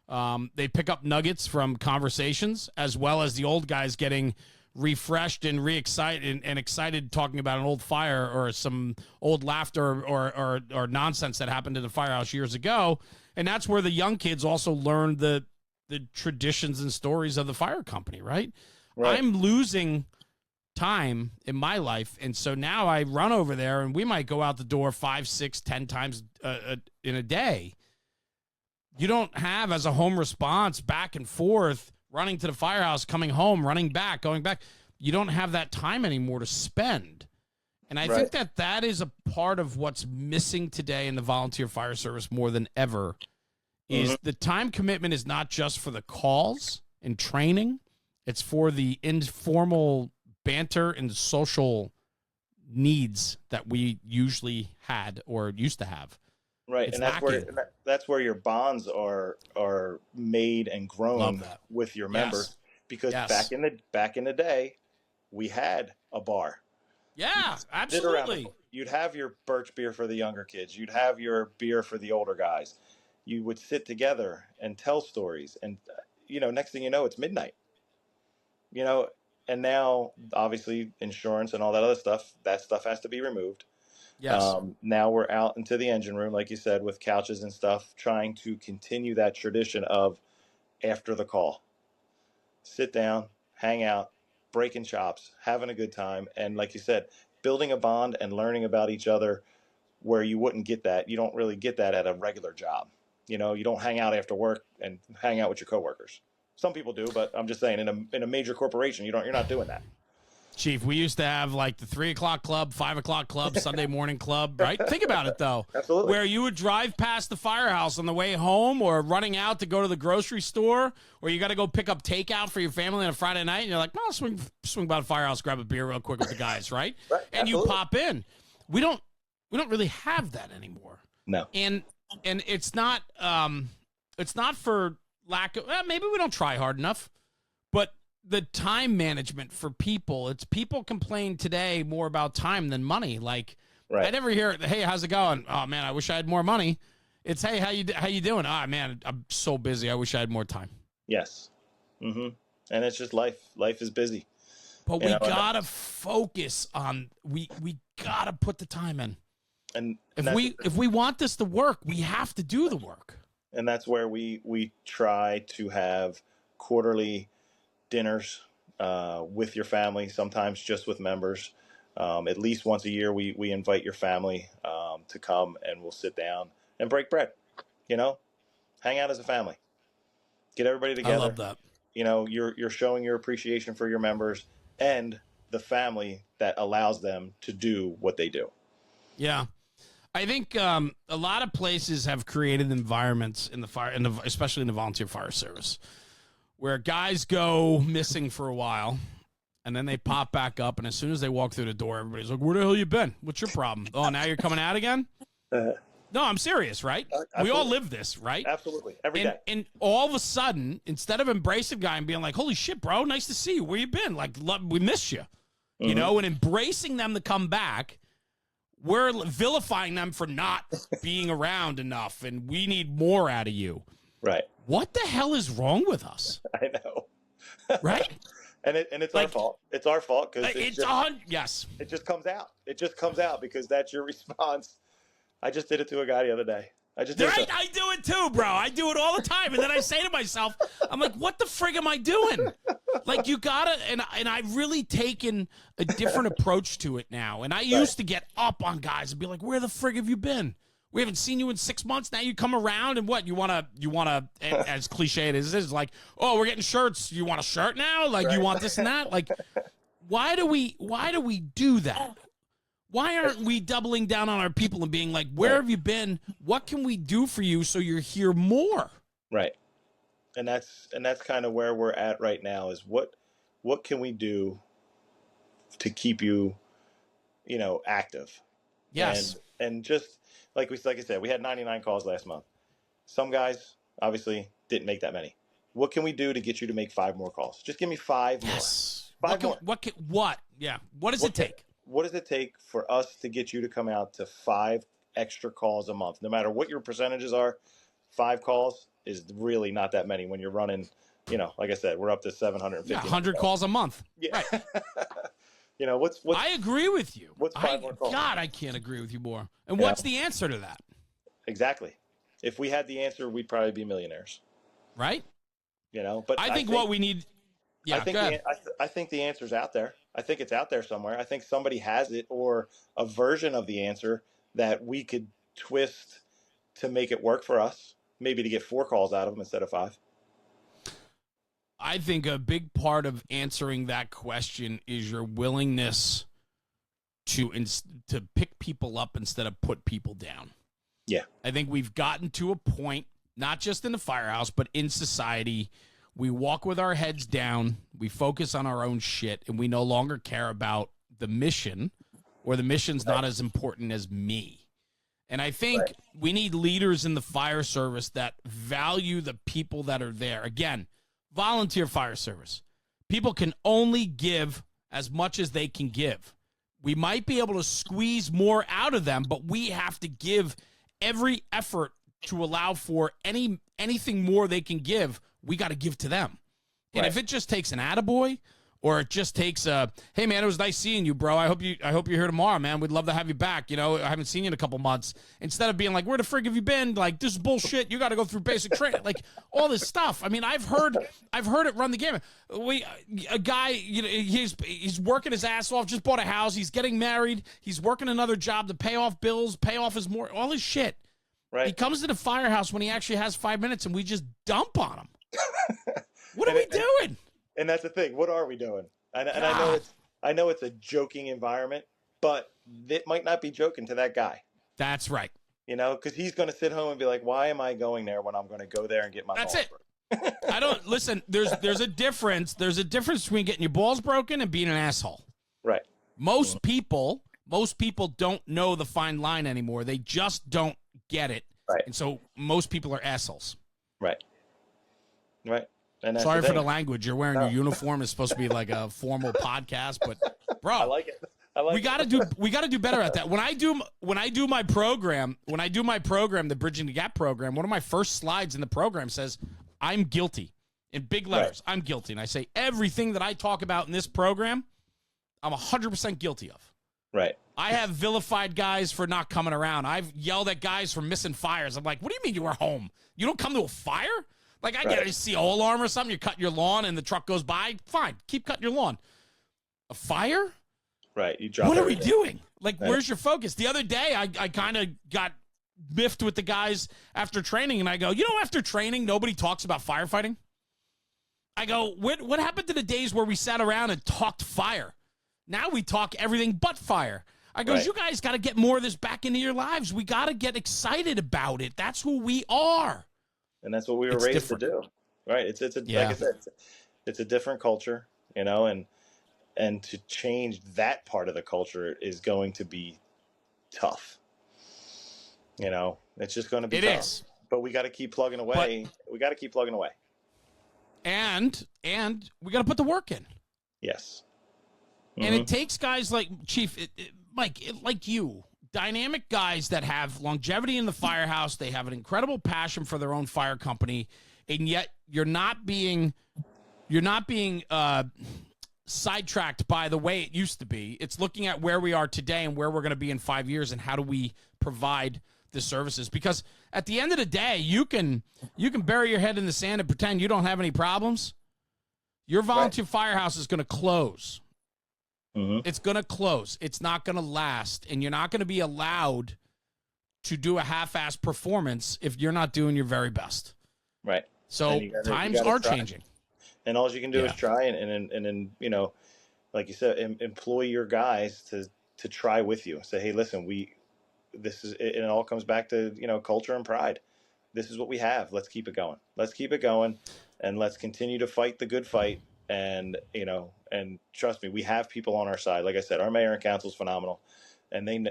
they pick up nuggets from conversations, as well as the old guys getting refreshed and re-excited and excited talking about an old fire or some old laughter or nonsense that happened in the firehouse years ago. And that's where the young kids also learn the traditions and stories of the fire company, right? I'm losing time in my life. And so now I run over there and we might go out the door 5, 6, 10 times in a day. You don't have, as a home response, back and forth, running to the firehouse, coming home, running back, going back. You don't have that time anymore to spend. And I think that is a part of what's missing today in the volunteer fire service more than ever is the time commitment is not just for the calls and training. It's for the informal banter and social needs that we usually had or used to have. Right, It's and that's where your bonds are made and grown with your members. Because back in the day, we had a bar. Yeah, absolutely. You'd have your birch beer for the younger kids. You'd have your beer for the older guys. You would sit together and tell stories. And, next thing you know, it's midnight. And now, obviously, insurance and all that other stuff, that stuff has to be removed. Yes. Now we're out into the engine room, like you said, with couches and stuff, trying to continue that tradition of after the call. Sit down, hang out, breaking chops, having a good time. And like you said, building a bond and learning about each other where you wouldn't get that. You don't really get that at a regular job. You don't hang out after work and hang out with your coworkers. Some people do, but I'm just saying in a major corporation, you're not doing that. Chief, we used to have like the 3 o'clock club, 5 o'clock club, Sunday morning club, right? Think about it, though. Absolutely. Where you would drive past the firehouse on the way home or running out to go to the grocery store, or you got to go pick up takeout for your family on a Friday night, and you're like, well, swing by the firehouse, grab a beer real quick with the guys, right? Right. And Absolutely. you pop in. We don't really have that anymore. No. And it's not for lack of, maybe we don't try hard enough, but the time management for people, people complain today more about time than money. Like I never hear, hey, how's it going? Oh man, I wish I had more money. It's, hey, how you doing? Oh man, I'm so busy. I wish I had more time. Yes. Mm-hmm. And it's just life. Life is busy. But we gotta focus on, we gotta put the time in. And if we want this to work, we have to do the work. And that's where we try to have quarterly dinners with your family, sometimes just with members. At least once a year, we invite your family to come, and we'll sit down and break bread, hang out as a family, get everybody together. I love that. You're showing your appreciation for your members and the family that allows them to do what they do. Yeah. I think a lot of places have created environments in the fire, especially in the volunteer fire service, where guys go missing for a while, and then they pop back up, and as soon as they walk through the door, everybody's like, "Where the hell you been? What's your problem? Oh, now you're coming out again?" No, I'm serious, right? We all live this, right? Absolutely, every day. And all of a sudden, instead of embracing the guy and being like, "Holy shit, bro, nice to see you. Where you been? Like, we missed you," and embracing them to come back. We're vilifying them for not being around enough, and we need more out of you. Right. What the hell is wrong with us? I know. Right? and it's our fault. It's our fault because yes. It just comes out. It just comes out because that's your response. I just did it to a guy the other day. I do it too, bro. I do it all the time, and then I say to myself, I'm like, "What the frig am I doing?" Like, you gotta, and I've really taken a different approach to it now. And I used to get up on guys and be like, "Where the frig have you been? We haven't seen you in 6 months. Now you come around, and what you wanna, as cliche as it is, like, oh, we're getting shirts. You want a shirt now? Like, you want this and that? Like, why do we do that? Why aren't we doubling down on our people and being like, where have you been? What can we do for you so you're here more? Right. And that's kind of where we're at right now is what can we do to keep you, active? Yes. And just like I said, we had 99 calls last month. Some guys obviously didn't make that many. What can we do to get you to make 5 more calls? Just give me 5 more. Yes. 5 more. What? Yeah. What does it take? What does it take for us to get you to come out to 5 extra calls a month? No matter what your percentages are, 5 calls is really not that many when you're running, like I said, we're up to 750. 100 calls a month. Yeah. Right. What's I agree with you. What's 5 more calls? God, I can't agree with you more. And what's the answer to that? Exactly. If we had the answer, we'd probably be millionaires. Right? But I think what we need, Yeah, go ahead. I think the answer's out there. I think it's out there somewhere. I think somebody has it, or a version of the answer that we could twist to make it work for us. Maybe to get 4 calls out of them instead of 5. I think a big part of answering that question is your willingness to pick people up instead of put people down. Yeah. I think we've gotten to a point, not just in the firehouse, but in society, we walk with our heads down, we focus on our own shit, and we no longer care about the mission, or the mission's not as important as me. And I think we need leaders in the fire service that value the people that are there. Again, volunteer fire service. People can only give as much as they can give. We might be able to squeeze more out of them, but we have to give every effort to allow for anything more they can give. We got to give to them. And if it just takes an attaboy, or it just takes a, hey man, it was nice seeing you, bro. I hope you're here tomorrow, man. We'd love to have you back. You know, I haven't seen you in a couple months. Instead of being like, where the frig have you been? Like, this is bullshit. You got to go through basic training. Like, all this stuff. I mean, I've heard it run the gamut. A guy, you know, he's working his ass off, just bought a house, he's getting married, he's working another job to pay off bills, pay off his all his shit. Right. He comes to the firehouse when he actually has 5 minutes, and we just dump on him. What are we doing? And that's the thing. What are we doing? And I know it's a joking environment, but it might not be joking to that guy. That's right. You know, because he's going to sit home and be like, "Why am I going there when I'm going to go there and get my?" That's balls it. broken? I don't listen. There's a difference. There's a difference between getting your balls broken and being an asshole. Right. Most people don't know the fine line anymore. They just don't get it. Right. And so most people are assholes. Right. Right. And that's Sorry the for thing. the language. You're wearing your uniform. It's supposed to be like a formal podcast, but bro, I like it. we gotta do better at that. When I do my program, the Bridging the Gap program, one of my first slides in the program says, "I'm guilty," in big letters. Right. I'm guilty, and I say everything that I talk about in this program, I'm 100% guilty of. Right. I have vilified guys for not coming around. I've yelled at guys for missing fires. I'm like, what do you mean you were home? You don't come to a fire? Like, I get a CO alarm or something. You cut your lawn and the truck goes by. Fine. Keep cutting your lawn. A fire? Right. You drop What everything. are we doing? Like, where's your focus? The other day, I kind of got miffed with the guys after training, and I go, after training, nobody talks about firefighting? I go, what happened to the days where we sat around and talked fire? Now we talk everything but fire. I go, you guys got to get more of this back into your lives. We got to get excited about it. That's who we are. And that's what we were raised to do. Right. It's like I said, it's a different culture, you know, and to change that part of the culture is going to be tough. You know, it's just going to be tough. It is. But we got to keep plugging away. And we got to put the work in. Yes. Mm-hmm. And it takes guys like Chief, Mike, like you, dynamic guys that have longevity in the firehouse. They have an incredible passion for their own fire company, and yet you're not being sidetracked by the way it used to be. It's looking at where we are today and where we're going to be in 5 years, and how do we provide the services? Because at the end of the day, you can bury your head in the sand and pretend you don't have any problems. Your volunteer firehouse is going to close. Mm-hmm. It's going to close. It's not going to last, and you're not going to be allowed to do a half-assed performance if you're not doing your very best. Right. So times are changing. And all you can do is try and you know, like you said, employ your guys to try with you. Say, hey, listen, it all comes back to, you know, culture and pride. This is what we have. Let's keep it going. And let's continue to fight the good fight. And, you know, and trust me, we have people on our side. Like I said, our mayor and council is phenomenal, and they know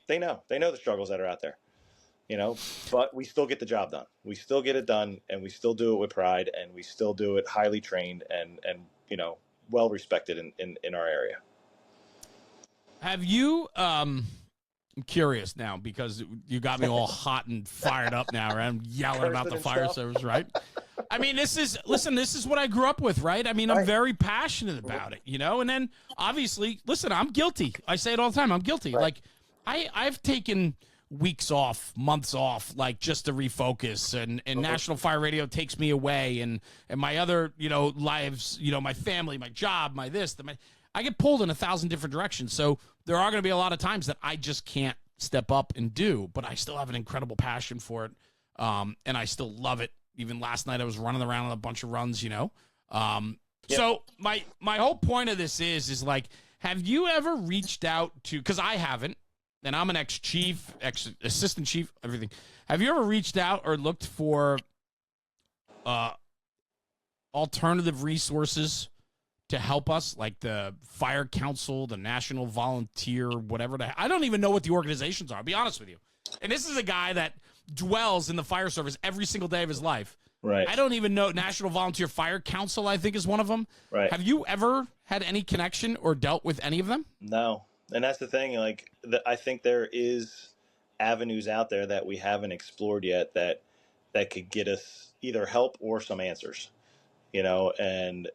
the struggles that are out there, you know, but we still get the job done. We still get it done, and we still do it with pride, and we still do it highly trained and, you know, well respected in our area. Have you, I'm curious now, because you got me all hot and fired up now, right? I'm yelling about the fire service, right? I mean, this is what I grew up with, right? I mean, I'm very passionate about it, you know? And then, obviously, listen, I'm guilty. I say it all the time. I'm guilty. Right. Like, I've taken weeks off, months off, like just to refocus, and National Fire Radio takes me away, and my other, lives, my family, my job, my this, I get pulled in 1,000 different directions. So there are going to be a lot of times that I just can't step up and do, but I still have an incredible passion for it. And I still love it. Even last night I was running around on a bunch of runs, So my whole point of this is like, have you ever reached out to, because I haven't, and I'm an ex-chief, ex-assistant chief, everything. Have you ever reached out or looked for alternative resources to help us, like the Fire Council, the National Volunteer, whatever? I don't even know what the organizations are, I'll be honest with you. And this is a guy that dwells in the fire service every single day of his life. Right. I don't even know. National Volunteer Fire Council, I think, is one of them. Right. Have you ever had any connection or dealt with any of them? No. And that's the thing. Like, I think there is avenues out there that we haven't explored yet that could get us either help or some answers, and,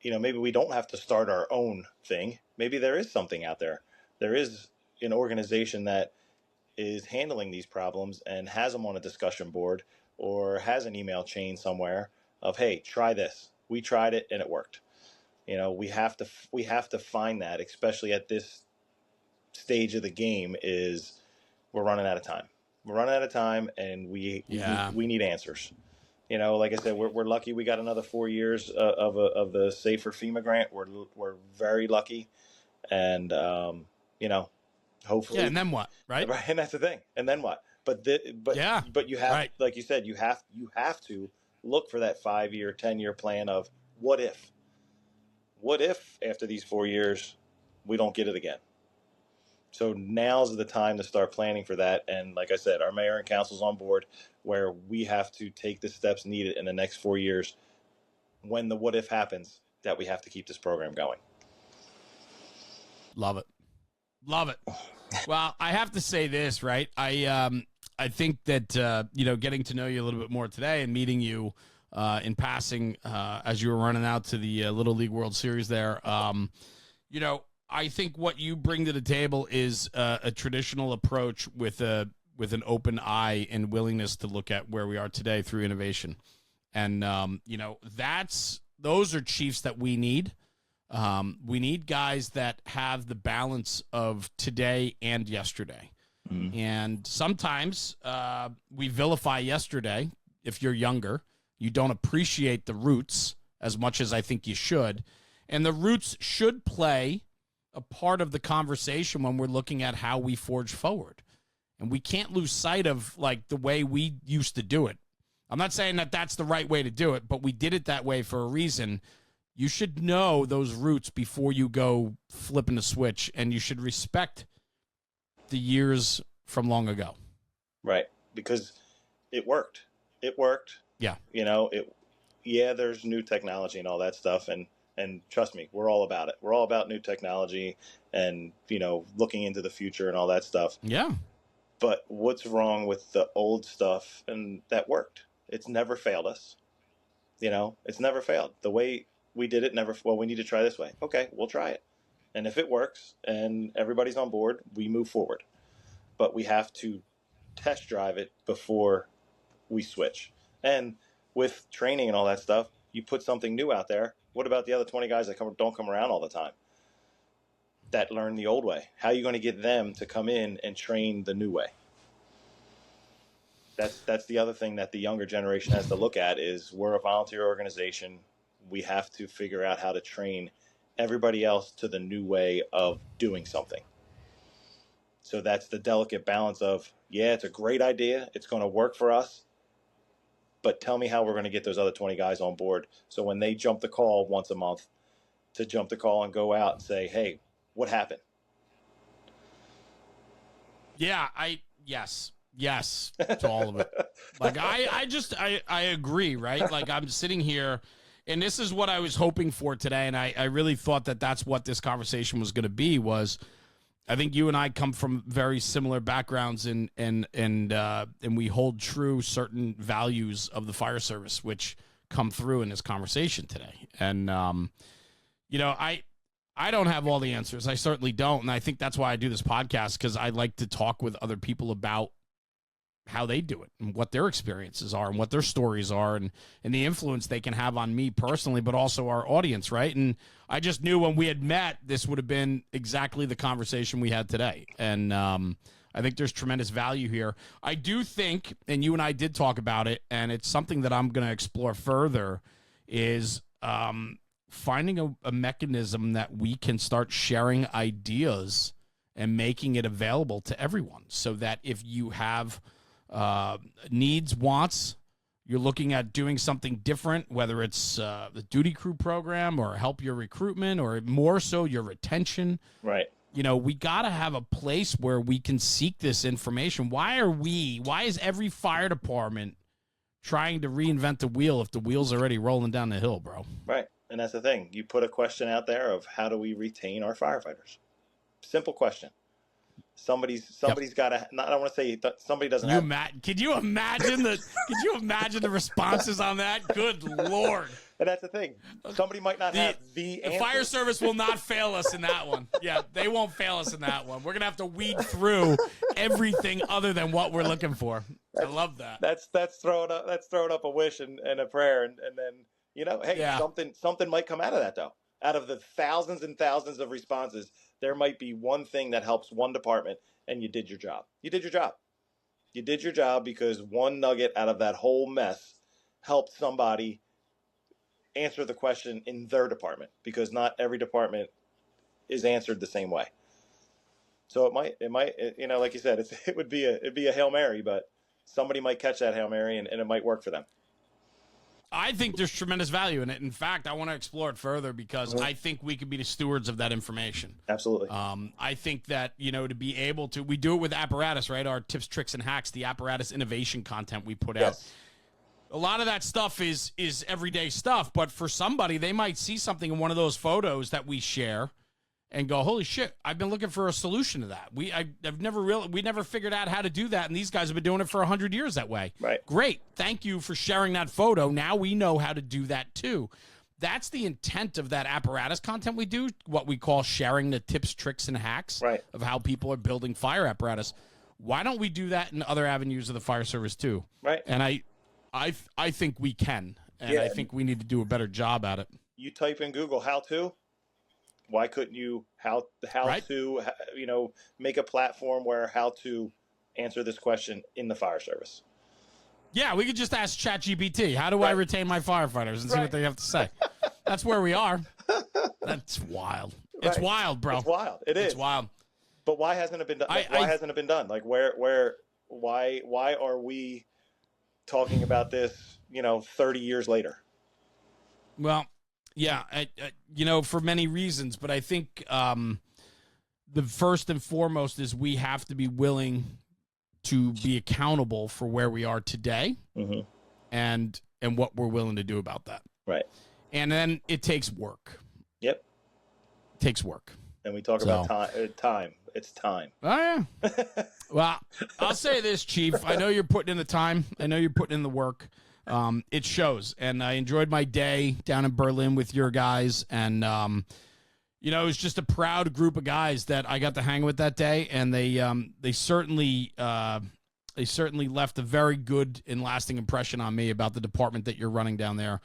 maybe we don't have to start our own thing. Maybe there is something out there. There is an organization that is handling these problems and has them on a discussion board or has an email chain somewhere of, hey, try this. We tried it and it worked. We have to find that, especially at this stage of the game. Is we're running out of time. We're running out of time, and we need answers. Like I said, we're lucky we got another 4 years of the Safer FEMA grant. We're very lucky, and hopefully. Yeah, and then what, right? Right, and that's the thing. And then what? But you have, right, like you said, you have to look for that 5-year, 10-year plan of what if. What if after these 4 years we don't get it again? So now's the time to start planning for that. And like I said, our mayor and council's on board, where we have to take the steps needed in the next 4 years when the what if happens, that we have to keep this program going. Love it. Love it. Well, I have to say this, right? I think that, getting to know you a little bit more today and meeting you in passing as you were running out to the Little League World Series there, I think what you bring to the table is a traditional approach with an open eye and willingness to look at where we are today through innovation. And, those are chiefs that we need. We need guys that have the balance of today and yesterday. Mm-hmm. And sometimes we vilify yesterday. If you're younger, you don't appreciate the roots as much as I think you should. And the roots should play a part of the conversation when we're looking at how we forge forward. And we can't lose sight of, like, the way we used to do it. I'm not saying that that's the right way to do it, but we did it that way for a reason. You should know those roots before you go flipping the switch, and you should respect the years from long ago. Right, because it worked. It worked. Yeah. There's new technology and all that stuff, and trust me, we're all about it. We're all about new technology and, looking into the future and all that stuff. Yeah. But what's wrong with the old stuff and that worked? It's never failed us. It's never failed. The way we did it we need to try this way. Okay, we'll try it. And if it works and everybody's on board, we move forward. But we have to test drive it before we switch. And with training and all that stuff, you put something new out there. What about the other 20 guys that don't come around all the time, that learn the old way? How are you going to get them to come in and train the new way? That's the other thing that the younger generation has to look at. Is we're a volunteer organization. We have to figure out how to train everybody else to the new way of doing something. So that's the delicate balance of, it's a great idea. It's going to work for us. But tell me how we're going to get those other 20 guys on board. So when they jump the call once a month, to jump the call and go out and say, hey, what happened? Yeah, yes to all of it. Like, I agree, right? Like, I'm sitting here, and this is what I was hoping for today, and I really thought that that's what this conversation was going to be. Was I think you and I come from very similar backgrounds, and we hold true certain values of the fire service, which come through in this conversation today. And I I don't have all the answers. I certainly don't. And I think that's why I do this podcast, because I like to talk with other people about how they do it and what their experiences are and what their stories are, and the influence they can have on me personally, but also our audience, right? And I just knew when we had met, this would have been exactly the conversation we had today. And I think there's tremendous value here. I do think, and you and I did talk about it, and it's something that I'm going to explore further, is finding a mechanism that we can start sharing ideas and making it available to everyone, so that if you have needs, wants, you're looking at doing something different, whether it's the duty crew program or help your recruitment, or more so your retention. Right. You know, we got to have a place where we can seek this information. Why is every fire department trying to reinvent the wheel if the wheel's already rolling down the hill, bro? Right. And that's the thing. You put a question out there of how do we retain our firefighters? Simple question. Somebody's got to. I don't want to say somebody doesn't have. Could you imagine the responses on that? Good Lord! And that's the thing. Somebody might not have the answer. The fire service will not fail us in that one. Yeah, they won't fail us in that one. We're gonna have to weed through everything other than what we're looking for. I love that. That's throwing up a wish and a prayer, and then hey, something might come out of that though. Out of the thousands and thousands of responses, there might be one thing that helps one department, and you did your job. You did your job. You did your job because one nugget out of that whole mess helped somebody answer the question in their department, because not every department is answered the same way. So it might, like you said, it'd be a Hail Mary, but somebody might catch that Hail Mary and it might work for them. I think there's tremendous value in it. In fact, I want to explore it further, because I think we could be the stewards of that information. Absolutely. I think that, to be able to, we do it with apparatus, right? Our tips, tricks, and hacks, the apparatus innovation content we put out. A lot of that stuff is everyday stuff, but for somebody, they might see something in one of those photos that we share and go, holy shit, I've been looking for a solution to that. We never figured out how to do that, and these guys have been doing it for 100 years that way. Right. Great. Thank you for sharing that photo. Now we know how to do that too. That's the intent of that apparatus content we do, what we call sharing the tips, tricks, and hacks of how people are building fire apparatus. Why don't we do that in other avenues of the fire service too? Right. And I think we can, and I think we need to do a better job at it. You type in Google how to. Why couldn't you how to make a platform where how to answer this question in the fire service? Yeah, we could just ask ChatGPT, how do I retain my firefighters, and see what they have to say. That's where we are. That's wild. It's wild, bro. It's wild. It's wild. But why hasn't it been done? Why hasn't it been done? Like why are we talking about this, 30 years later? Well, yeah, for many reasons, but I think the first and foremost is we have to be willing to be accountable for where we are today, and what we're willing to do about that. Right. And then it takes work. Yep. It takes work. And we talk about time. It's time. Oh, yeah. Well, I'll say this, Chief. I know you're putting in the time. I know you're putting in the work. It shows. And I enjoyed my day down in Berlin with your guys. And, it was just a proud group of guys that I got to hang with that day. And they certainly left a very good and lasting impression on me about the department that you're running down there,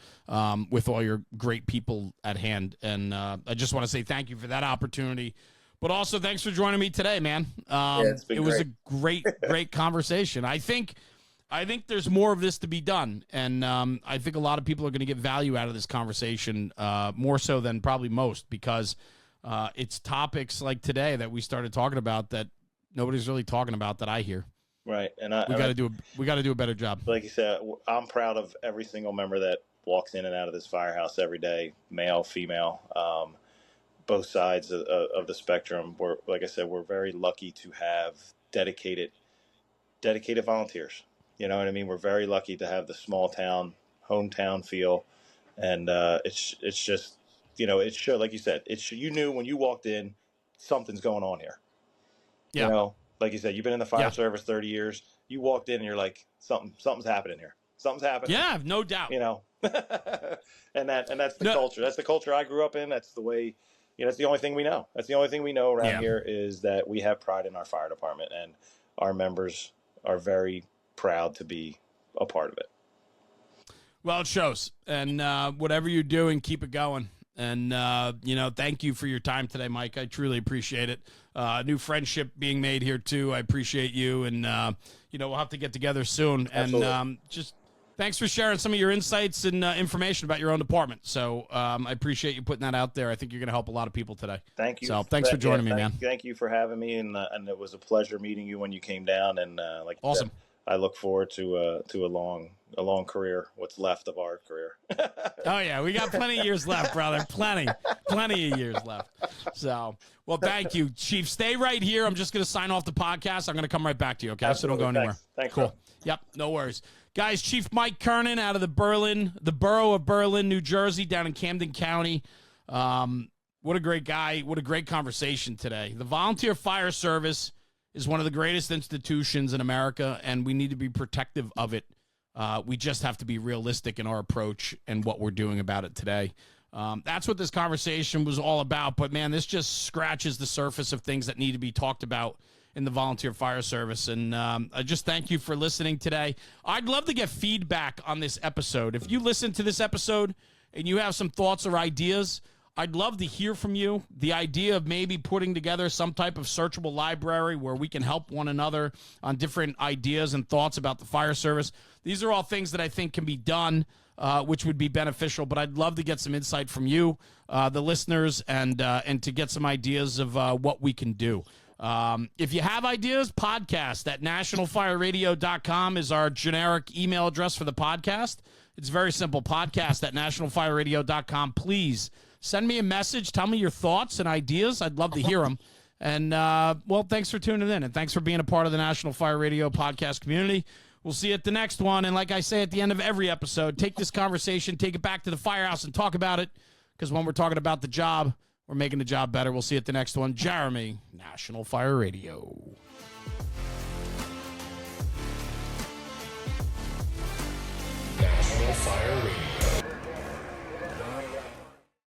with all your great people at hand. And I just want to say thank you for that opportunity. But also, thanks for joining me today, man. It was a great conversation. I think there's more of this to be done, and I think a lot of people are going to get value out of this conversation, more so than probably most, because it's topics like today that we started talking about that nobody's really talking about that I hear. Right, and we got to do a better job. Like you said, I'm proud of every single member that walks in and out of this firehouse every day, male, female. Both sides of the spectrum. Like I said, we're very lucky to have dedicated volunteers. You know what I mean? We're very lucky to have the small town, hometown feel, and it's just, it should, like you said, you knew when you walked in, something's going on here. Yeah. Like you said, you've been in the fire service 30 years. You walked in and you're like, something's happening here. Something's happening. Yeah, no doubt. and that's the culture. That's the culture I grew up in. That's the way. that's the only thing we know. That's the only thing we know around Yeah. here is that we have pride in our fire department, and our members are very proud to be a part of it. Well, it shows. And whatever you're doing, keep it going. And, thank you for your time today, Mike. I truly appreciate it. New friendship being made here, too. I appreciate you. And, we'll have to get together soon. Absolutely. And just thanks for sharing some of your insights and information about your own department. So I appreciate you putting that out there. I think you're going to help a lot of people today. Thank you. So thanks for joining me, man. Thank you for having me. And it was a pleasure meeting you when you came down. And awesome. I look forward to a long career, what's left of our career. Oh, yeah. We got plenty of years left, brother. Plenty of years left. So, well, thank you, Chief. Stay right here. I'm just going to sign off the podcast. I'm going to come right back to you, okay? Absolutely. So don't go anywhere. Thanks, cool. bro. Yep, no worries. Guys, Chief Mike Kernan out of the Borough of Berlin, New Jersey, down in Camden County. What a great guy. What a great conversation today. The volunteer fire service is one of the greatest institutions in America, and we need to be protective of it. We just have to be realistic in our approach and what we're doing about it today. That's what this conversation was all about. But, man, this just scratches the surface of things that need to be talked about in the volunteer fire service. And I just thank you for listening today. I'd love to get feedback on this episode. If you listen to this episode and you have some thoughts or ideas, I'd love to hear from you. The idea of maybe putting together some type of searchable library where we can help one another on different ideas and thoughts about the fire service. These are all things that I think can be done, which would be beneficial. But I'd love to get some insight from you, the listeners, and to get some ideas of what we can do. If you have ideas, podcast at nationalfireradio.com is our generic email address for the podcast. It's very simple, podcast at nationalfireradio.com. Please send me a message. Tell me your thoughts and ideas. I'd love to hear them. And, thanks for tuning in, and thanks for being a part of the National Fire Radio podcast community. We'll see you at the next one. And like I say at the end of every episode, take this conversation, take it back to the firehouse and talk about it, because when we're talking about the job, we're making the job better. We'll see you at the next one. Jeremy, National Fire Radio. National Fire Radio.